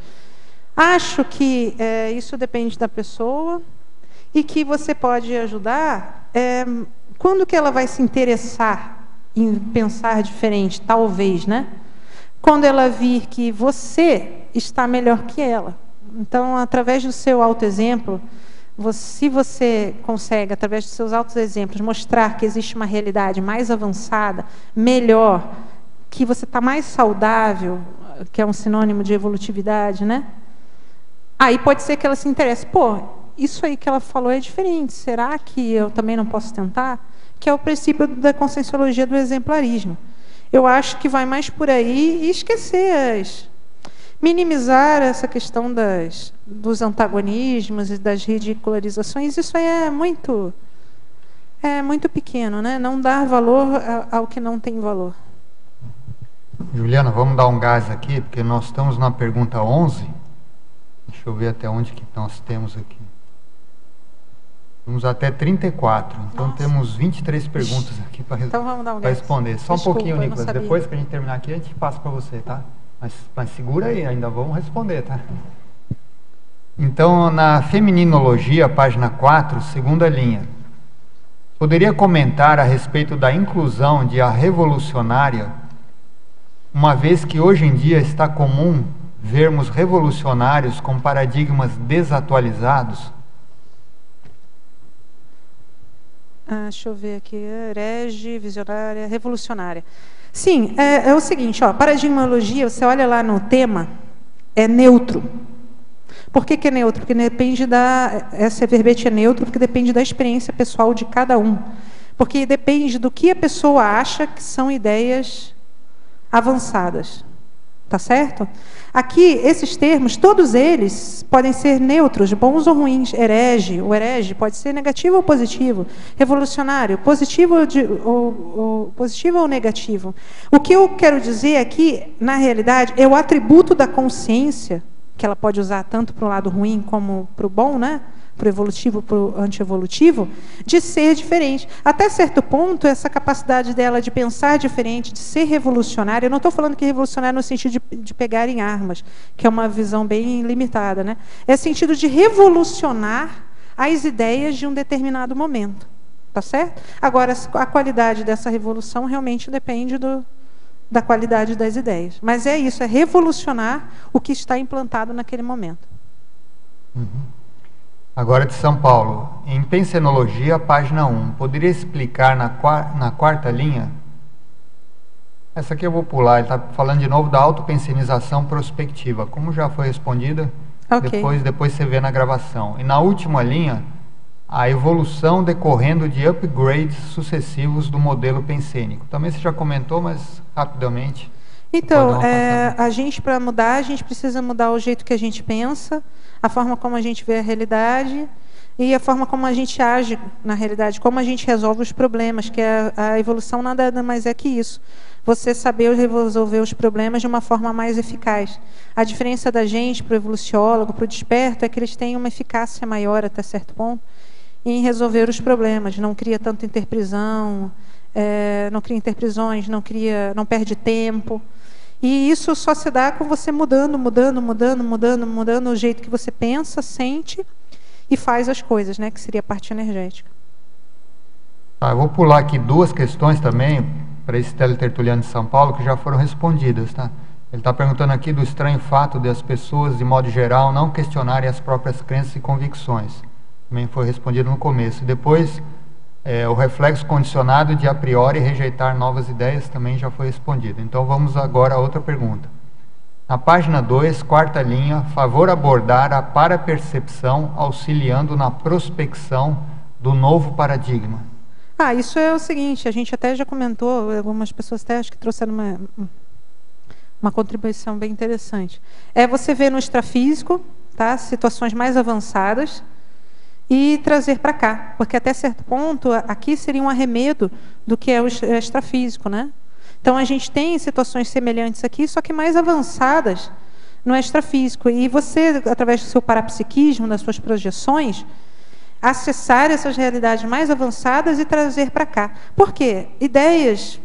Acho que isso depende da pessoa e que você pode ajudar. Quando que ela vai se interessar em pensar diferente? Talvez, né? Quando ela vir que você está melhor que ela. Então, através do seu autoexemplo, se você consegue, através dos seus autoexemplos, mostrar que existe uma realidade mais avançada, melhor, que você está mais saudável, que é um sinônimo de evolutividade, né? Aí pode ser que ela se interesse. Pô, isso aí que ela falou é diferente. Será que eu também não posso tentar? Que é o princípio da conscienciologia do exemplarismo. Eu acho que vai mais por aí e esquecer minimizar essa questão dos antagonismos e das ridicularizações, isso aí é muito pequeno, né? Não dar valor ao que não tem valor. Juliana, vamos dar um gás aqui, porque nós estamos na pergunta 11. Deixa eu ver até onde que nós temos aqui. Vamos até 34. Então temos 23 perguntas aqui para responder. Só Desculpa, um pouquinho, Nicolas. Depois que a gente terminar aqui, a gente passa para você, tá? Mas segura aí, ainda vamos responder, tá? Então, na Feminologia, página 4, segunda linha. Poderia comentar a respeito da inclusão de a revolucionária, uma vez que hoje em dia está comum vermos revolucionários com paradigmas desatualizados? Deixa eu ver aqui. Herege, visionária, revolucionária. Sim, é o seguinte, ó, paradigmologia, você olha lá no tema, é neutro. Por que é neutro? Porque depende esse verbete é neutro porque depende da experiência pessoal de cada um. Porque depende do que a pessoa acha que são ideias avançadas. Tá certo? Aqui, esses termos, todos eles podem ser neutros, bons ou ruins. Herege, o herege pode ser negativo ou positivo. Revolucionário, positivo ou negativo. O que eu quero dizer aqui, na realidade, é o atributo da consciência, que ela pode usar tanto para o lado ruim como para o bom, né? Para o evolutivo, para o antievolutivo, de ser diferente. Até certo ponto, essa capacidade dela de pensar diferente, de ser revolucionária, eu não estou falando que revolucionária no sentido de pegar em armas, que é uma visão bem limitada, né? É o sentido de revolucionar as ideias de um determinado momento. Tá certo? Agora, a qualidade dessa revolução realmente depende da qualidade das ideias. Mas é isso, é revolucionar o que está implantado naquele momento. Agora de São Paulo, em Pensenologia, página 1, poderia explicar na quarta linha? Essa aqui eu vou pular, ele está falando de novo da autopensenização prospectiva. Como já foi respondida, okay. depois você vê na gravação. E na última linha, a evolução decorrendo de upgrades sucessivos do modelo pensênico. Também você já comentou, mas rapidamente. Então, a gente, para mudar, a gente precisa mudar o jeito que a gente pensa, a forma como a gente vê a realidade e a forma como a gente age na realidade, como a gente resolve os problemas, que a evolução nada mais é que isso. Você saber resolver os problemas de uma forma mais eficaz. A diferença da gente para o evoluciólogo, para o desperto, é que eles têm uma eficácia maior até certo ponto em resolver os problemas. Não cria tanta interprisão, não cria interprisões, não perde tempo. E isso só se dá com você mudando o jeito que você pensa, sente e faz as coisas, né? Que seria a parte energética. Eu vou pular aqui duas questões também para esse teletertuliano de São Paulo que já foram respondidas, tá? Ele está perguntando aqui do estranho fato de as pessoas, de modo geral, não questionarem as próprias crenças e convicções. Também foi respondido no começo. Depois, o reflexo condicionado de a priori rejeitar novas ideias também já foi respondido. Então vamos agora a outra pergunta. Na página 2, quarta linha, favor abordar a parapercepção auxiliando na prospecção do novo paradigma. Isso é o seguinte, a gente até já comentou, algumas pessoas até acho que trouxeram uma contribuição bem interessante. Você ver no extrafísico, tá, situações mais avançadas, e trazer para cá, porque até certo ponto aqui seria um arremedo do que é o extrafísico, né? Então a gente tem situações semelhantes aqui, só que mais avançadas no extrafísico, e você, através do seu parapsiquismo, das suas projeções, acessar essas realidades mais avançadas e trazer para cá. Por quê? Ideias...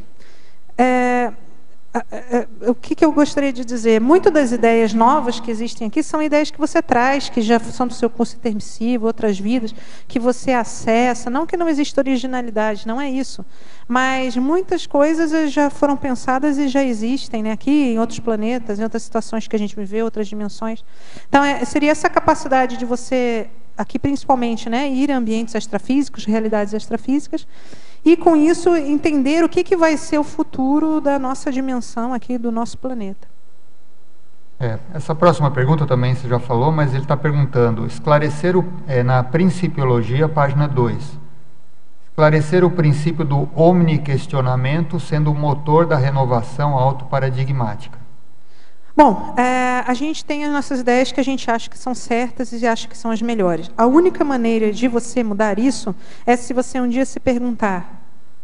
o que eu gostaria de dizer? Muitas das ideias novas que existem aqui são ideias que você traz, que já são do seu curso intermissivo, outras vidas, que você acessa. Não que não exista originalidade, não é isso. Mas muitas coisas já foram pensadas e já existem, né? Aqui, em outros planetas, em outras situações que a gente viveu, outras dimensões. Então, seria essa capacidade de você, aqui principalmente, né, ir a ambientes extrafísicos, realidades extrafísicas, e com isso entender o que vai ser o futuro da nossa dimensão aqui, do nosso planeta. Essa próxima pergunta também você já falou, mas ele está perguntando, esclarecer na Principiologia, página 2, esclarecer o princípio do omniquestionamento sendo o motor da renovação autoparadigmática. Bom, a gente tem as nossas ideias que a gente acha que são certas e acha que são as melhores. A única maneira de você mudar isso é se você um dia se perguntar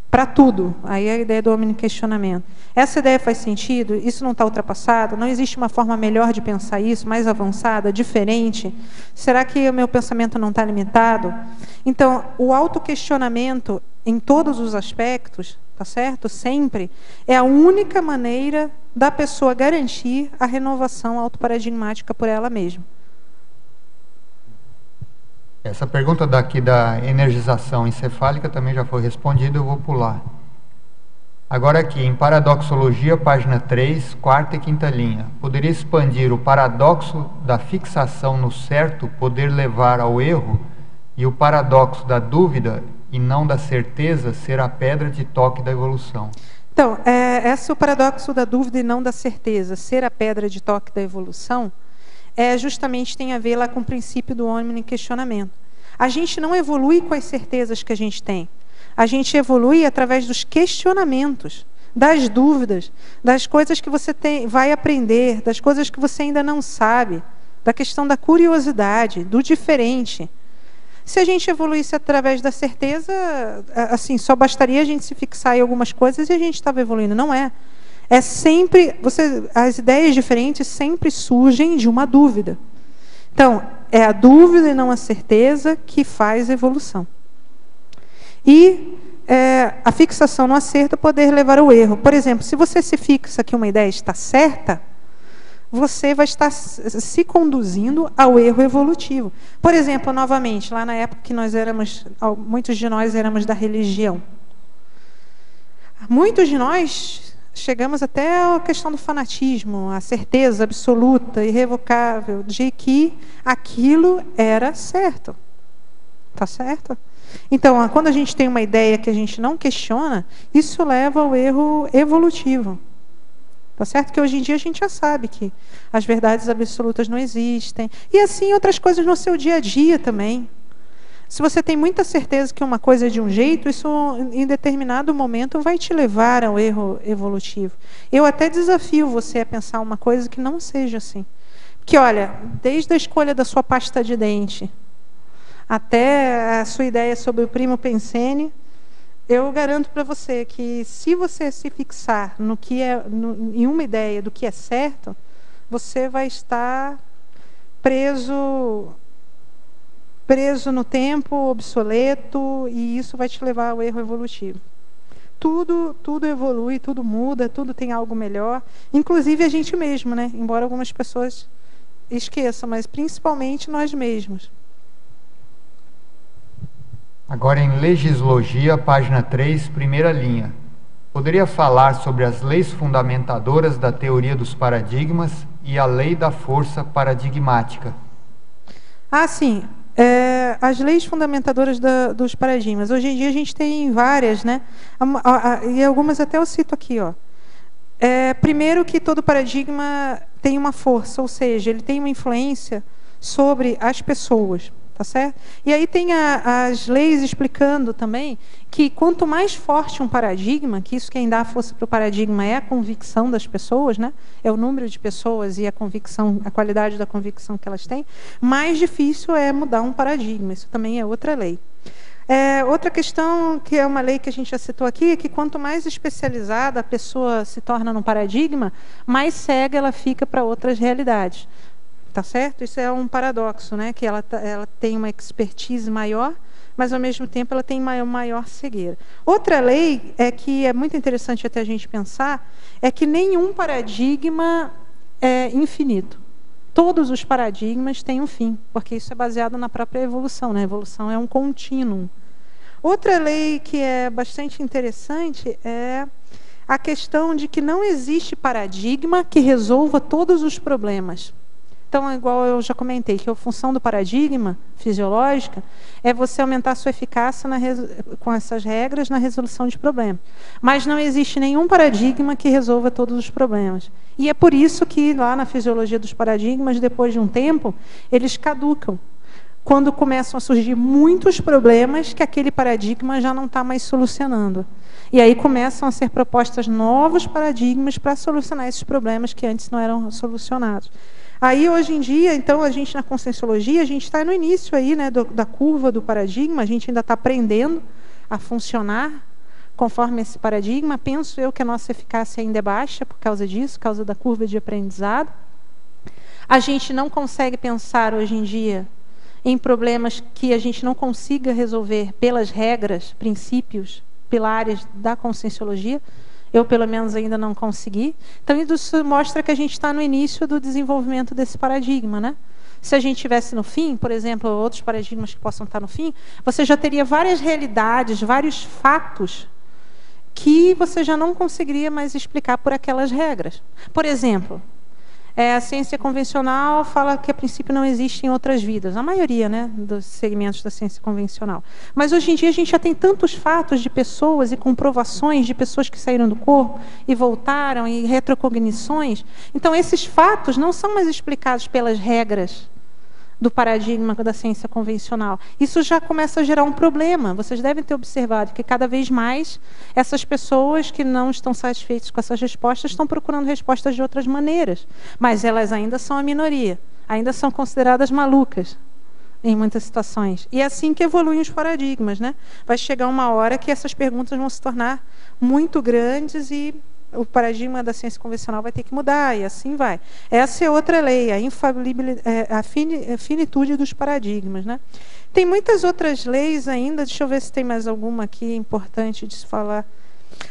para tudo. Aí é a ideia do omniquestionamento. Essa ideia faz sentido? Isso não está ultrapassado? Não existe uma forma melhor de pensar isso, mais avançada, diferente? Será que o meu pensamento não está limitado? Então, o autoquestionamento em todos os aspectos, tá certo? Sempre, é a única maneira da pessoa garantir a renovação autoparadigmática por ela mesma. Essa pergunta daqui da energização encefálica também já foi respondida, eu vou pular. Agora aqui, em Paradoxologia, página 3, quarta e quinta linha. Poderia expandir o paradoxo da fixação no certo poder levar ao erro e o paradoxo da dúvida e não da certeza ser a pedra de toque da evolução? Então, esse é o paradoxo da dúvida e não da certeza, ser a pedra de toque da evolução, justamente tem a ver lá com o princípio do omniquestionamento. A gente não evolui com as certezas que a gente tem. A gente evolui através dos questionamentos, das dúvidas, das coisas que você vai aprender, das coisas que você ainda não sabe, da questão da curiosidade, do diferente. Se a gente evoluísse através da certeza, assim, só bastaria a gente se fixar em algumas coisas e a gente estava evoluindo. Não é. É sempre, as ideias diferentes sempre surgem de uma dúvida. Então, é a dúvida e não a certeza que faz a evolução. E a fixação no acerto poder levar ao erro. Por exemplo, se você se fixa que uma ideia está certa, você vai estar se conduzindo ao erro evolutivo. Por exemplo, novamente, lá na época que muitos de nós éramos da religião. Muitos de nós chegamos até a questão do fanatismo, a certeza absoluta, irrevocável, de que aquilo era certo. Tá certo? Então, quando a gente tem uma ideia que a gente não questiona, isso leva ao erro evolutivo. Tá certo? Que hoje em dia a gente já sabe que as verdades absolutas não existem. E assim outras coisas no seu dia a dia também. Se você tem muita certeza que uma coisa é de um jeito, isso em determinado momento vai te levar ao erro evolutivo. Eu até desafio você a pensar uma coisa que não seja assim. Porque, olha, desde a escolha da sua pasta de dente até a sua ideia sobre o primo Pensene, eu garanto para você que se você se fixar em uma ideia do que é certo, você vai estar preso no tempo, obsoleto, e isso vai te levar ao erro evolutivo. Tudo evolui, tudo muda, tudo tem algo melhor, inclusive a gente mesmo, né? Embora algumas pessoas esqueçam, mas principalmente nós mesmos. Agora em Legislogia, página 3, primeira linha. Poderia falar sobre as leis fundamentadoras da teoria dos paradigmas e a lei da força paradigmática? Ah, sim. As leis fundamentadoras dos paradigmas. Hoje em dia a gente tem várias, né? E algumas até eu cito aqui, ó. Primeiro que todo paradigma tem uma força, ou seja, ele tem uma influência sobre as pessoas. Tá certo? E aí tem as leis explicando também que quanto mais forte um paradigma, que isso quem dá força para o paradigma é a convicção das pessoas, né? É o número de pessoas e a convicção, a qualidade da convicção que elas têm, mais difícil é mudar um paradigma. Isso também é outra lei. Outra questão, que é uma lei que a gente já citou aqui, é que quanto mais especializada a pessoa se torna num paradigma, mais cega ela fica para outras realidades. Tá certo? Isso é um paradoxo, né? Que ela tem uma expertise maior, mas ao mesmo tempo ela tem maior cegueira. Outra lei que é muito interessante até a gente pensar, é que nenhum paradigma é infinito. Todos os paradigmas têm um fim, porque isso é baseado na própria evolução, né? A evolução é um contínuo. Outra lei que é bastante interessante é a questão de que não existe paradigma que resolva todos os problemas. Então, igual eu já comentei, que a função do paradigma fisiológica é você aumentar a sua eficácia com essas regras na resolução de problemas. Mas não existe nenhum paradigma que resolva todos os problemas. E é por isso que lá na fisiologia dos paradigmas, depois de um tempo, eles caducam. quando começam a surgir muitos problemas que aquele paradigma já não está mais solucionando. E aí começam a ser propostas novos paradigmas para solucionar esses problemas que antes não eram solucionados. Aí, hoje em dia, então, a gente na Conscienciologia, a gente está no início aí, né, da curva do paradigma, a gente ainda está aprendendo a funcionar conforme esse paradigma. Penso eu que a nossa eficácia ainda é baixa por causa disso, por causa da curva de aprendizado. A gente não consegue pensar hoje em dia em problemas que a gente não consiga resolver pelas regras, princípios, pilares da Conscienciologia. Eu, pelo menos, ainda não consegui. Então, isso mostra que a gente está no início do desenvolvimento desse paradigma, né? Se a gente estivesse no fim, por exemplo, outros paradigmas que possam estar no fim, você já teria várias realidades, vários fatos que você já não conseguiria mais explicar por aquelas regras. Por exemplo, a ciência convencional fala que, a princípio, não existem outras vidas. A maioria, né, dos segmentos da ciência convencional. Mas, hoje em dia, a gente já tem tantos fatos de pessoas e comprovações de pessoas que saíram do corpo e voltaram, e retrocognições. Então, esses fatos não são mais explicados pelas regras do paradigma da ciência convencional. Isso já começa a gerar um problema. Vocês devem ter observado que cada vez mais essas pessoas que não estão satisfeitas com essas respostas estão procurando respostas de outras maneiras. Mas elas ainda são a minoria. Ainda são consideradas malucas em muitas situações. E é assim que evoluem os paradigmas, né? Vai chegar uma hora que essas perguntas vão se tornar muito grandes e o paradigma da ciência convencional vai ter que mudar, e assim vai. Essa é outra lei, a finitude dos paradigmas, né? Tem muitas outras leis ainda, deixa eu ver se tem mais alguma aqui importante de se falar.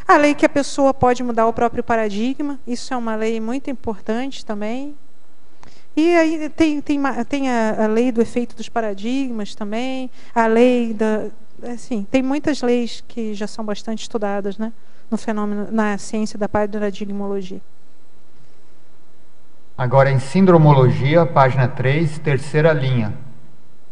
A lei que a pessoa pode mudar o próprio paradigma, isso é uma lei muito importante também. E aí tem a lei do efeito dos paradigmas também, a lei da... Assim, tem muitas leis que já são bastante estudadas, né? No fenômeno, na ciência da paradigmologia. Agora, em Sindromologia, página 3, terceira linha.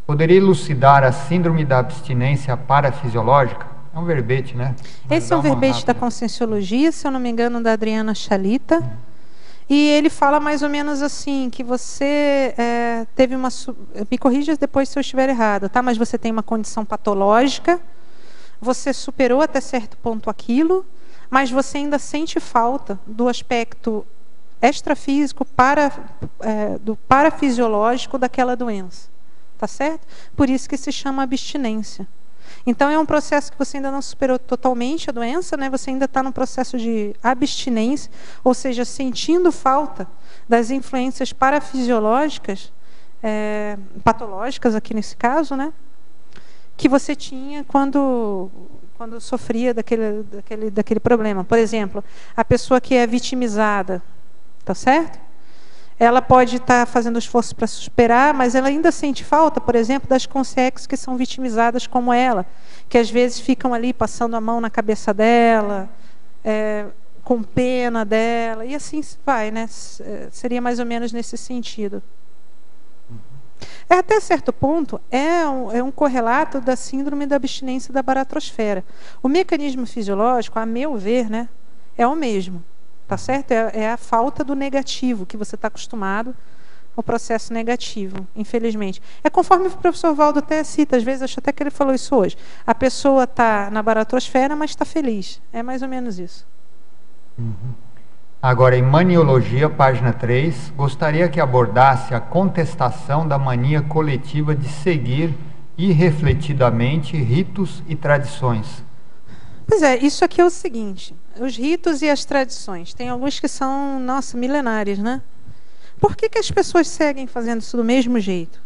Poderia elucidar a síndrome da abstinência parafisiológica? É um verbete, né? Esse é um verbete da Conscienciologia, se eu não me engano, da Adriana Chalita. E ele fala mais ou menos assim, que você teve uma... Me corrija depois se eu estiver errado, tá? Mas você tem uma condição patológica, você superou até certo ponto aquilo, mas você ainda sente falta do aspecto extrafísico, do parafisiológico daquela doença. Tá certo? Por isso que se chama abstinência. Então, é um processo que você ainda não superou totalmente a doença, né? Você ainda está no processo de abstinência, ou seja, sentindo falta das influências parafisiológicas, patológicas aqui nesse caso, né? Que você tinha quando sofria daquele problema. Por exemplo, a pessoa que é vitimizada, tá certo? Ela pode estar fazendo esforço para superar, mas ela ainda sente falta, por exemplo, das consciências que são vitimizadas como ela, que às vezes ficam ali passando a mão na cabeça dela, com pena dela, e assim vai, né? Seria mais ou menos nesse sentido. Até certo ponto, é um correlato da síndrome da abstinência da baratrosfera. O mecanismo fisiológico, a meu ver, né, é o mesmo. Tá certo? É a falta do negativo, que você está acostumado ao processo negativo, infelizmente. É conforme o professor Valdo até cita, às vezes, acho até que ele falou isso hoje. A pessoa está na baratrosfera, mas está feliz. É mais ou menos isso. Agora, em Maniologia, página 3, gostaria que abordasse a contestação da mania coletiva de seguir irrefletidamente ritos e tradições. Pois é, isso aqui é o seguinte, os ritos e as tradições, tem alguns que são, nossa, milenares, né? Por que as pessoas seguem fazendo isso do mesmo jeito?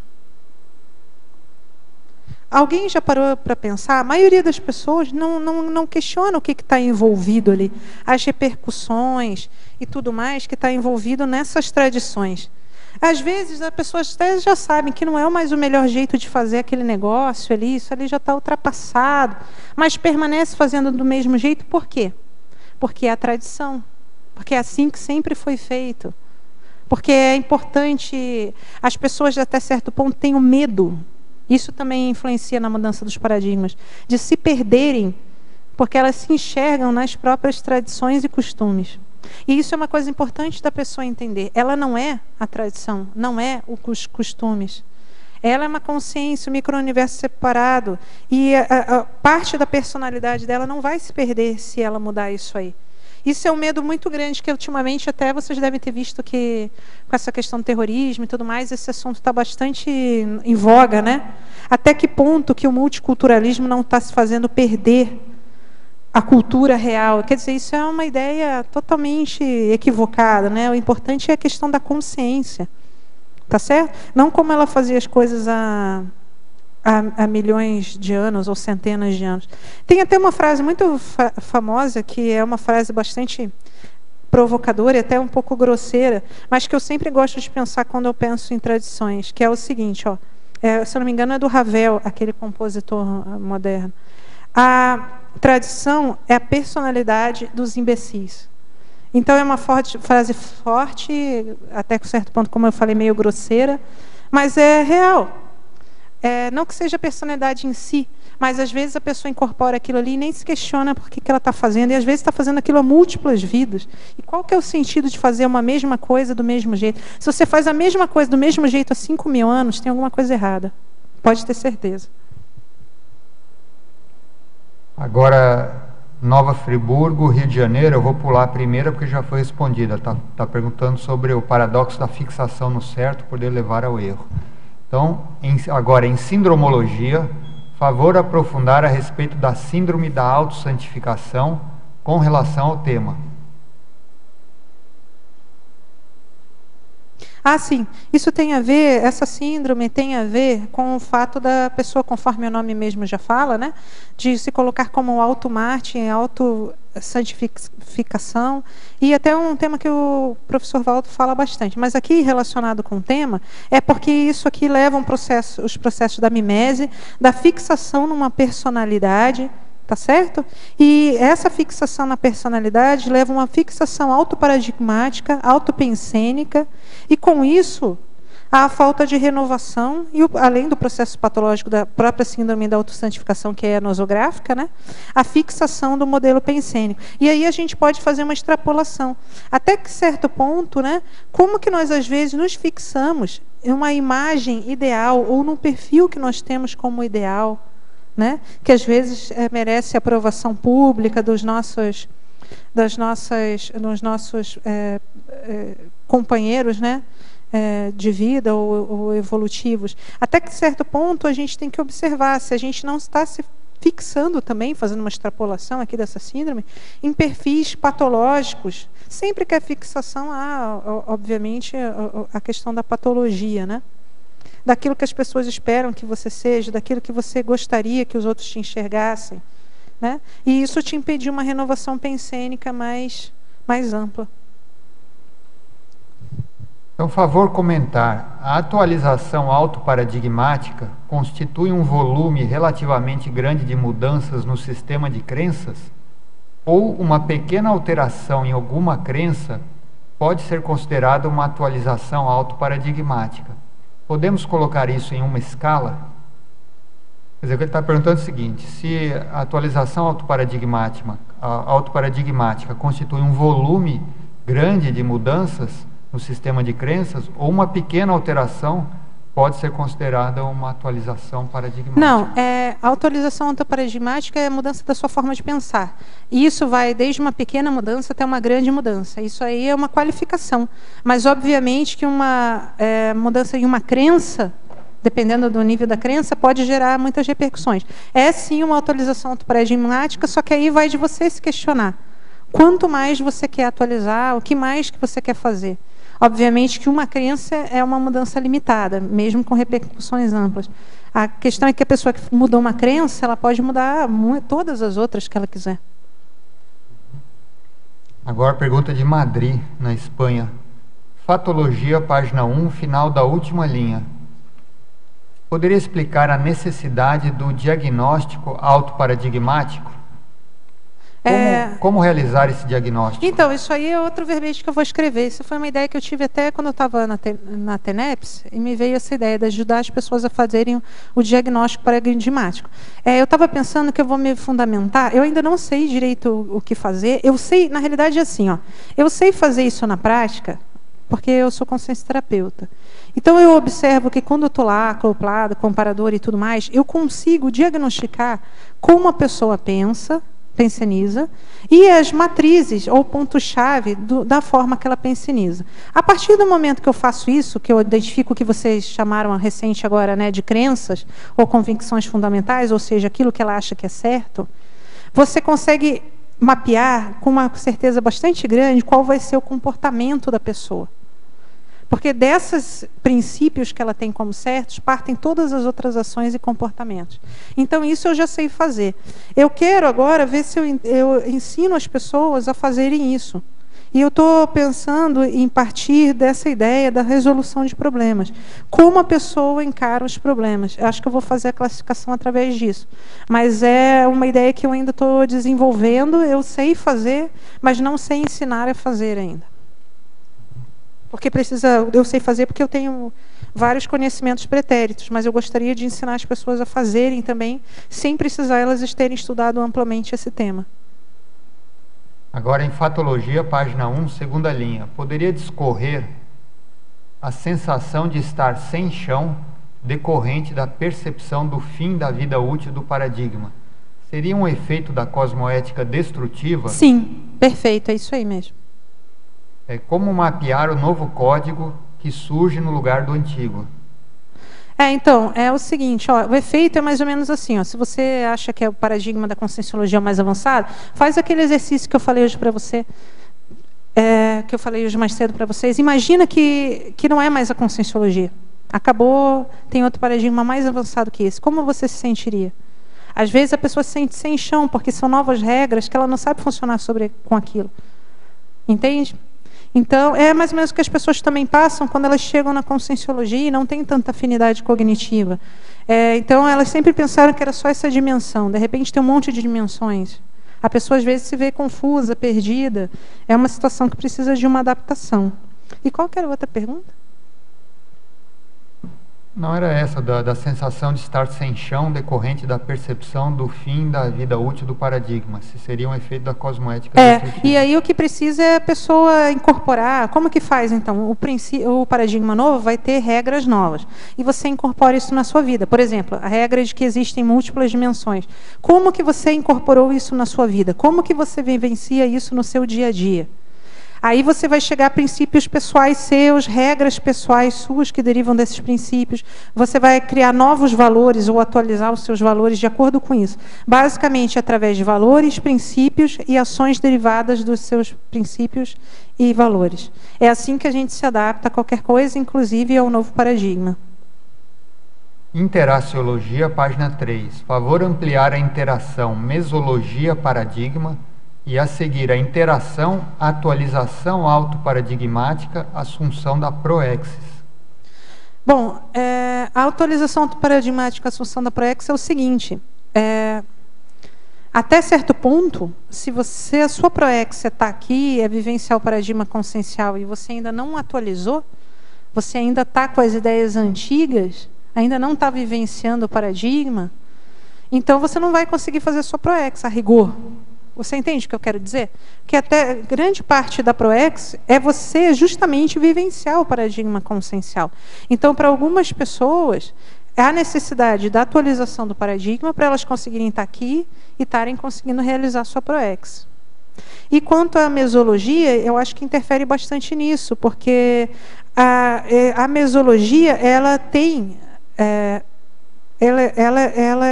Alguém já parou para pensar? A maioria das pessoas não questiona o que está envolvido ali, as repercussões e tudo mais que está envolvido nessas tradições. Às vezes, as pessoas até já sabem que não é mais o melhor jeito de fazer aquele negócio ali, isso ali já está ultrapassado, mas permanece fazendo do mesmo jeito, por quê? Porque é a tradição, porque é assim que sempre foi feito, porque é importante, as pessoas até certo ponto têm o medo, isso também influencia na mudança dos paradigmas, de se perderem, porque elas se enxergam nas próprias tradições e costumes. E isso é uma coisa importante da pessoa entender. Ela não é a tradição, não é os costumes. Ela é uma consciência, um micro-universo separado. E a parte da personalidade dela não vai se perder se ela mudar isso aí. Isso é um medo muito grande, que ultimamente até vocês devem ter visto que, com essa questão do terrorismo e tudo mais, esse assunto está bastante em voga, né? Até que ponto que o multiculturalismo não está se fazendo perder a cultura real? Quer dizer, isso é uma ideia totalmente equivocada, né? O importante é a questão da consciência. Tá certo? Não como ela fazia as coisas há milhões de anos ou centenas de anos. Tem até uma frase muito famosa, que é uma frase bastante provocadora e até um pouco grosseira, mas que eu sempre gosto de pensar quando eu penso em tradições, que é o seguinte, ó, se eu não me engano é do Ravel, aquele compositor moderno. A tradição é a personalidade dos imbecis. Então é uma frase forte, até com certo ponto, como eu falei, meio grosseira, mas é real. Não que seja a personalidade em si, mas às vezes a pessoa incorpora aquilo ali e nem se questiona por que ela está fazendo, e às vezes está fazendo aquilo há múltiplas vidas. E qual que é o sentido de fazer uma mesma coisa do mesmo jeito? Se você faz a mesma coisa do mesmo jeito há 5.000 anos, tem alguma coisa errada. Pode ter certeza. Agora, Nova Friburgo, Rio de Janeiro, eu vou pular a primeira porque já foi respondida. Tá perguntando sobre o paradoxo da fixação no certo poder levar ao erro. Então, agora em sindromologia, favor aprofundar a respeito da síndrome da autossantificação com relação ao tema. Sim. Isso tem a ver, essa síndrome tem a ver com o fato da pessoa, conforme o nome mesmo já fala, né, de se colocar como auto-marketing, auto-santificação, e até um tema que o professor Valdo fala bastante. Mas aqui, relacionado com o tema, é porque isso aqui leva os processos da mimese, da fixação numa personalidade, tá certo? E essa fixação na personalidade leva a uma fixação autoparadigmática, autopensênica, e com isso a falta de renovação, e além do processo patológico da própria síndrome da autossantificação, que é nosográfica, né? A fixação do modelo pensênico. E aí a gente pode fazer uma extrapolação. Até que certo ponto, né? Como que nós às vezes nos fixamos em uma imagem ideal ou num perfil que nós temos como ideal, né? Que às vezes merece aprovação pública dos nossos companheiros, né? De vida ou evolutivos. Até que certo ponto a gente tem que observar se a gente não está se fixando também, fazendo uma extrapolação aqui dessa síndrome, em perfis patológicos. Sempre que a fixação há, obviamente, a questão da patologia, né? Daquilo que as pessoas esperam que você seja, daquilo que você gostaria que os outros te enxergassem, né? E isso te impediu uma renovação pensênica mais ampla. Então, favor comentar. A atualização autoparadigmática constitui um volume relativamente grande de mudanças no sistema de crenças? Ou uma pequena alteração em alguma crença pode ser considerada uma atualização autoparadigmática? Podemos colocar isso em uma escala? Quer dizer, o que ele está perguntando é o seguinte: se a atualização autoparadigmática constitui um volume grande de mudanças no sistema de crenças, ou uma pequena alteração pode ser considerada uma atualização paradigmática? Não, a atualização autoparadigmática é a mudança da sua forma de pensar. E isso vai desde uma pequena mudança até uma grande mudança. Isso aí é uma qualificação. Mas, obviamente, que uma mudança em uma crença, dependendo do nível da crença, pode gerar muitas repercussões. É, sim, uma atualização autoparadigmática, só que aí vai de você se questionar. Quanto mais você quer atualizar, o que mais que você quer fazer? Obviamente que uma crença é uma mudança limitada, mesmo com repercussões amplas. A questão é que a pessoa que mudou uma crença, ela pode mudar todas as outras que ela quiser. Agora, pergunta de Madrid, na Espanha. Fatologia, página 1, final da última linha. Poderia explicar a necessidade do diagnóstico autoparadigmático? Como realizar esse diagnóstico? Então, isso aí é outro verbete que eu vou escrever. Isso foi uma ideia que eu tive até quando eu estava na TENEPS, e me veio essa ideia de ajudar as pessoas a fazerem o diagnóstico paradigmático. Eu estava pensando que eu vou me fundamentar, eu ainda não sei direito o que fazer. Eu sei, na realidade, assim, ó, eu sei fazer isso na prática, porque eu sou consciência terapeuta. Então, eu observo que quando eu estou lá, acoplada, comparador e tudo mais, eu consigo diagnosticar como a pessoa pensioniza, e as matrizes ou pontos-chave da forma que ela pensioniza. A partir do momento que eu faço isso, que eu identifico o que vocês chamaram recente agora, né, de crenças ou convicções fundamentais, ou seja, aquilo que ela acha que é certo, você consegue mapear com uma certeza bastante grande qual vai ser o comportamento da pessoa. Porque desses princípios que ela tem como certos, partem todas as outras ações e comportamentos. Então, isso eu já sei fazer. Eu quero agora ver se eu ensino as pessoas a fazerem isso. E eu estou pensando em partir dessa ideia da resolução de problemas. Como a pessoa encara os problemas. Eu acho que eu vou fazer a classificação através disso. Mas é uma ideia que eu ainda estou desenvolvendo, eu sei fazer, mas não sei ensinar a fazer ainda. Porque eu sei fazer porque eu tenho vários conhecimentos pretéritos, mas eu gostaria de ensinar as pessoas a fazerem também, sem precisar elas terem estudado amplamente esse tema. Agora, em Fatologia, página 1, segunda linha. Poderia discorrer a sensação de estar sem chão decorrente da percepção do fim da vida útil do paradigma. Seria um efeito da cosmoética destrutiva? Sim, perfeito, é isso aí mesmo. É como mapear o novo código que surge no lugar do antigo. Então, é o seguinte, ó, o efeito é mais ou menos assim, ó, se você acha que é o paradigma da conscienciologia mais avançado, faz aquele exercício que eu falei hoje para você, que eu falei hoje mais cedo para vocês. Imagina que não é mais a conscienciologia. Acabou, tem outro paradigma mais avançado que esse. Como você se sentiria? Às vezes a pessoa se sente sem chão, porque são novas regras que ela não sabe funcionar com aquilo. Entende? Então, é mais ou menos o que as pessoas também passam quando elas chegam na conscienciologia e não têm tanta afinidade cognitiva. Então, elas sempre pensaram que era só essa dimensão. De repente, tem um monte de dimensões. A pessoa, às vezes, se vê confusa, perdida. É uma situação que precisa de uma adaptação. E qual que era a outra pergunta? Não era essa, da sensação de estar sem chão decorrente da percepção do fim da vida útil do paradigma. Se seria um efeito da cosmoética destrutiva. E aí o que precisa é a pessoa incorporar. Como que faz, então? O paradigma novo vai ter regras novas. E você incorpora isso na sua vida. Por exemplo, a regra de que existem múltiplas dimensões. Como que você incorporou isso na sua vida? Como que você vivencia isso no seu dia a dia? Aí você vai chegar a princípios pessoais seus, regras pessoais suas que derivam desses princípios. Você vai criar novos valores ou atualizar os seus valores de acordo com isso. Basicamente, através de valores, princípios e ações derivadas dos seus princípios e valores. É assim que a gente se adapta a qualquer coisa, inclusive ao novo paradigma. Interaciologia, página 3. Favor ampliar a interação mesologia-paradigma e a seguir a interação, atualização autoparadigmática, assunção da proexis. Bom, a atualização autoparadigmática, assunção da proexis é o seguinte, até certo ponto, se a sua proexis está aqui, é vivenciar o paradigma consciencial e você ainda não atualizou, você ainda está com as ideias antigas, ainda não está vivenciando o paradigma, então você não vai conseguir fazer a sua proexis a rigor. Você entende o que eu quero dizer? Que até grande parte da proexis é você justamente vivenciar o paradigma consciencial. Então, para algumas pessoas, há necessidade da atualização do paradigma para elas conseguirem estar aqui e estarem conseguindo realizar a sua proexis. E quanto à mesologia, eu acho que interfere bastante nisso, porque a mesologia, ela tem... ela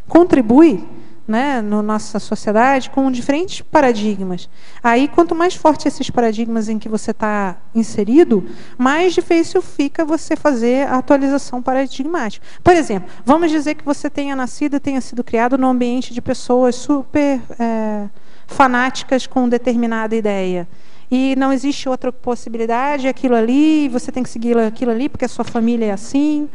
contribui, né, na nossa sociedade com diferentes paradigmas. Aí, quanto mais forte esses paradigmas em que você está inserido, mais difícil fica você fazer a atualização paradigmática. Por exemplo, vamos dizer que você tenha nascido e tenha sido criado num ambiente de pessoas super fanáticas com determinada ideia. E não existe outra possibilidade, aquilo ali, você tem que seguir aquilo ali, porque a sua família é assim.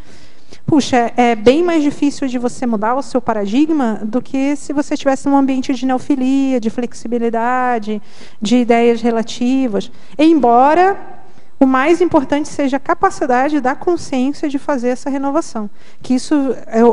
Puxa, é bem mais difícil de você mudar o seu paradigma do que se você estivesse num ambiente de neofilia, de flexibilidade, de ideias relativas. Embora o mais importante seja a capacidade da consciência de fazer essa renovação. Que isso,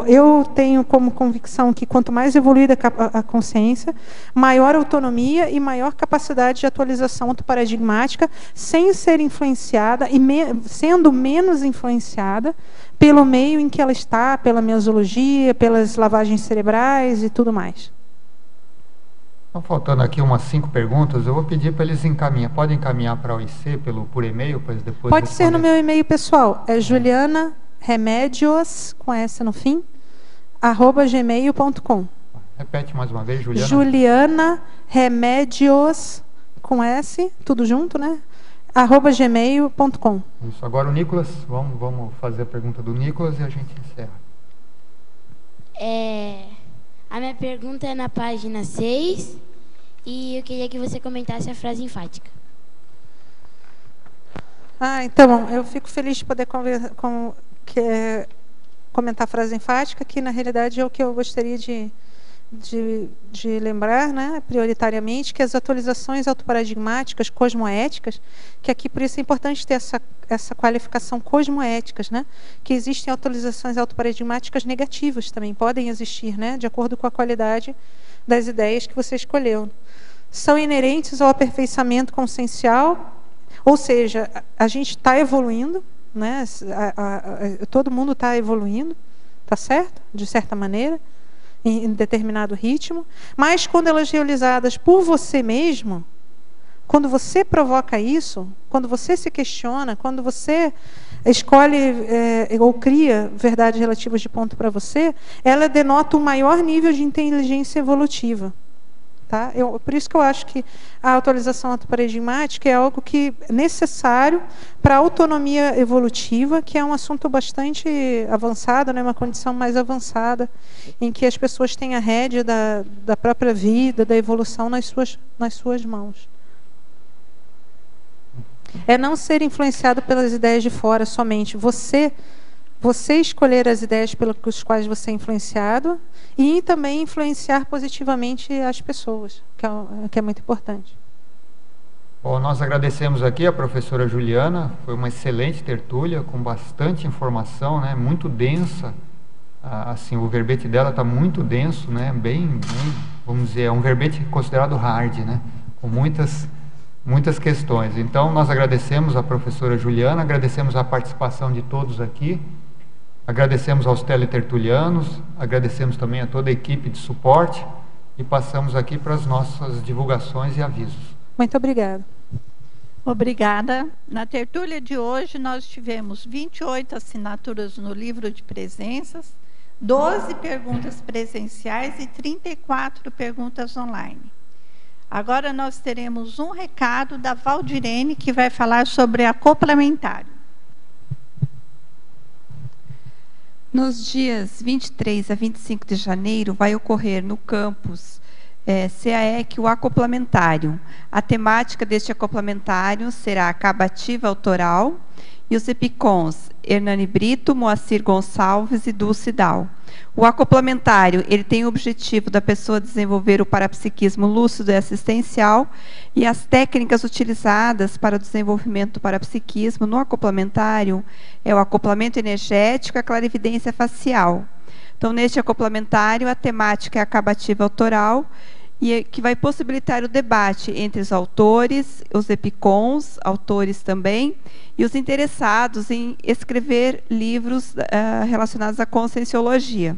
eu tenho como convicção que quanto mais evoluída a consciência, maior autonomia e maior capacidade de atualização autoparadigmática, sem ser influenciada e sendo menos influenciada pelo meio em que ela está, pela mesologia, pelas lavagens cerebrais e tudo mais. Estão faltando aqui umas 5 perguntas. Eu vou pedir para eles encaminhar. Podem encaminhar para o IC por e-mail, pois depois. Pode ser no meu e-mail pessoal. É Juliana Remédios, com S no fim, @gmail.com. Repete mais uma vez, Juliana. Juliana Remédios, com S, tudo junto, né? @gmail.com. Isso. Agora o Nicolas, vamos fazer a pergunta do Nicolas e a gente encerra. A minha pergunta é na página 6 e eu queria que você comentasse a frase enfática. Então, eu fico feliz de poder comentar a frase enfática, que na realidade é o que eu gostaria de lembrar, né, prioritariamente, que as atualizações autoparadigmáticas, cosmoéticas, que aqui por isso é importante ter essa qualificação cosmoéticas, né, que existem atualizações autoparadigmáticas negativas também, podem existir, né, de acordo com a qualidade das ideias que você escolheu. São inerentes ao aperfeiçoamento consciencial, ou seja, a gente está evoluindo, né, todo mundo está evoluindo, tá certo? De certa maneira, em determinado ritmo, mas quando elas realizadas por você mesmo, quando você provoca isso, quando você se questiona, quando você escolhe ou cria verdades relativas de ponto para você, ela denota um maior nível de inteligência evolutiva. Tá? Por isso que eu acho que a atualização autoparadigmática é algo que é necessário para a autonomia evolutiva, que é um assunto bastante avançado, né? Uma condição mais avançada, em que as pessoas têm a rédea da própria vida, da evolução nas suas mãos. É não ser influenciado pelas ideias de fora somente. Você escolher as ideias pelas quais você é influenciado e também influenciar positivamente as pessoas, que é muito importante. Bom, nós agradecemos aqui a professora Juliana, foi uma excelente tertúlia, com bastante informação, né, muito densa, assim, o verbete dela está muito denso, né, bem, vamos dizer, é um verbete considerado hard, né, com muitas questões. Então, nós agradecemos a professora Juliana, agradecemos a participação de todos aqui, agradecemos aos teletertulianos, agradecemos também a toda a equipe de suporte e passamos aqui para as nossas divulgações e avisos. Muito obrigada. Obrigada. Na tertúlia de hoje nós tivemos 28 assinaturas no livro de presenças, 12 perguntas presenciais e 34 perguntas online. Agora nós teremos um recado da Valdirene, que vai falar sobre acoplementário. Nos dias 23 a 25 de janeiro, vai ocorrer no campus CAEC o acoplamentário. A temática deste acoplamentário será a acabativa autoral e os epicons Hernani Brito, Moacir Gonçalves e Dulce Dal. O acoplamentário, ele tem o objetivo da pessoa desenvolver o parapsiquismo lúcido e assistencial, e as técnicas utilizadas para o desenvolvimento do parapsiquismo no acoplamentário é o acoplamento energético e a clarividência facial. Então, neste acoplamentário, a temática é a acabativa autoral, e que vai possibilitar o debate entre os autores, os epicons, autores também, e os interessados em escrever livros relacionados à conscienciologia.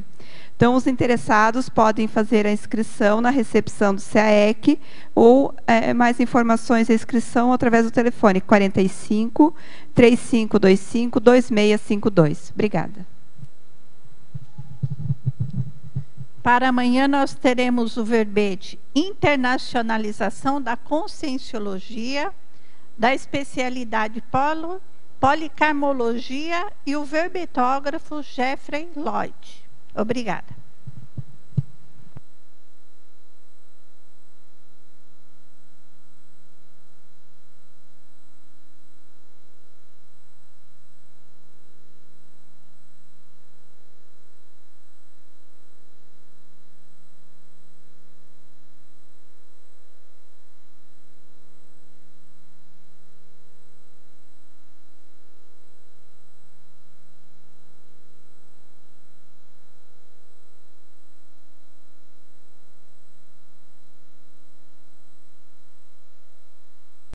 Então, os interessados podem fazer a inscrição na recepção do CAEC ou mais informações, a inscrição através do telefone 45 3525 2652. Obrigada. Para amanhã nós teremos o verbete Internacionalização da Conscienciologia, da especialidade Policarmologia e o verbetógrafo Jeffrey Lloyd. Obrigada.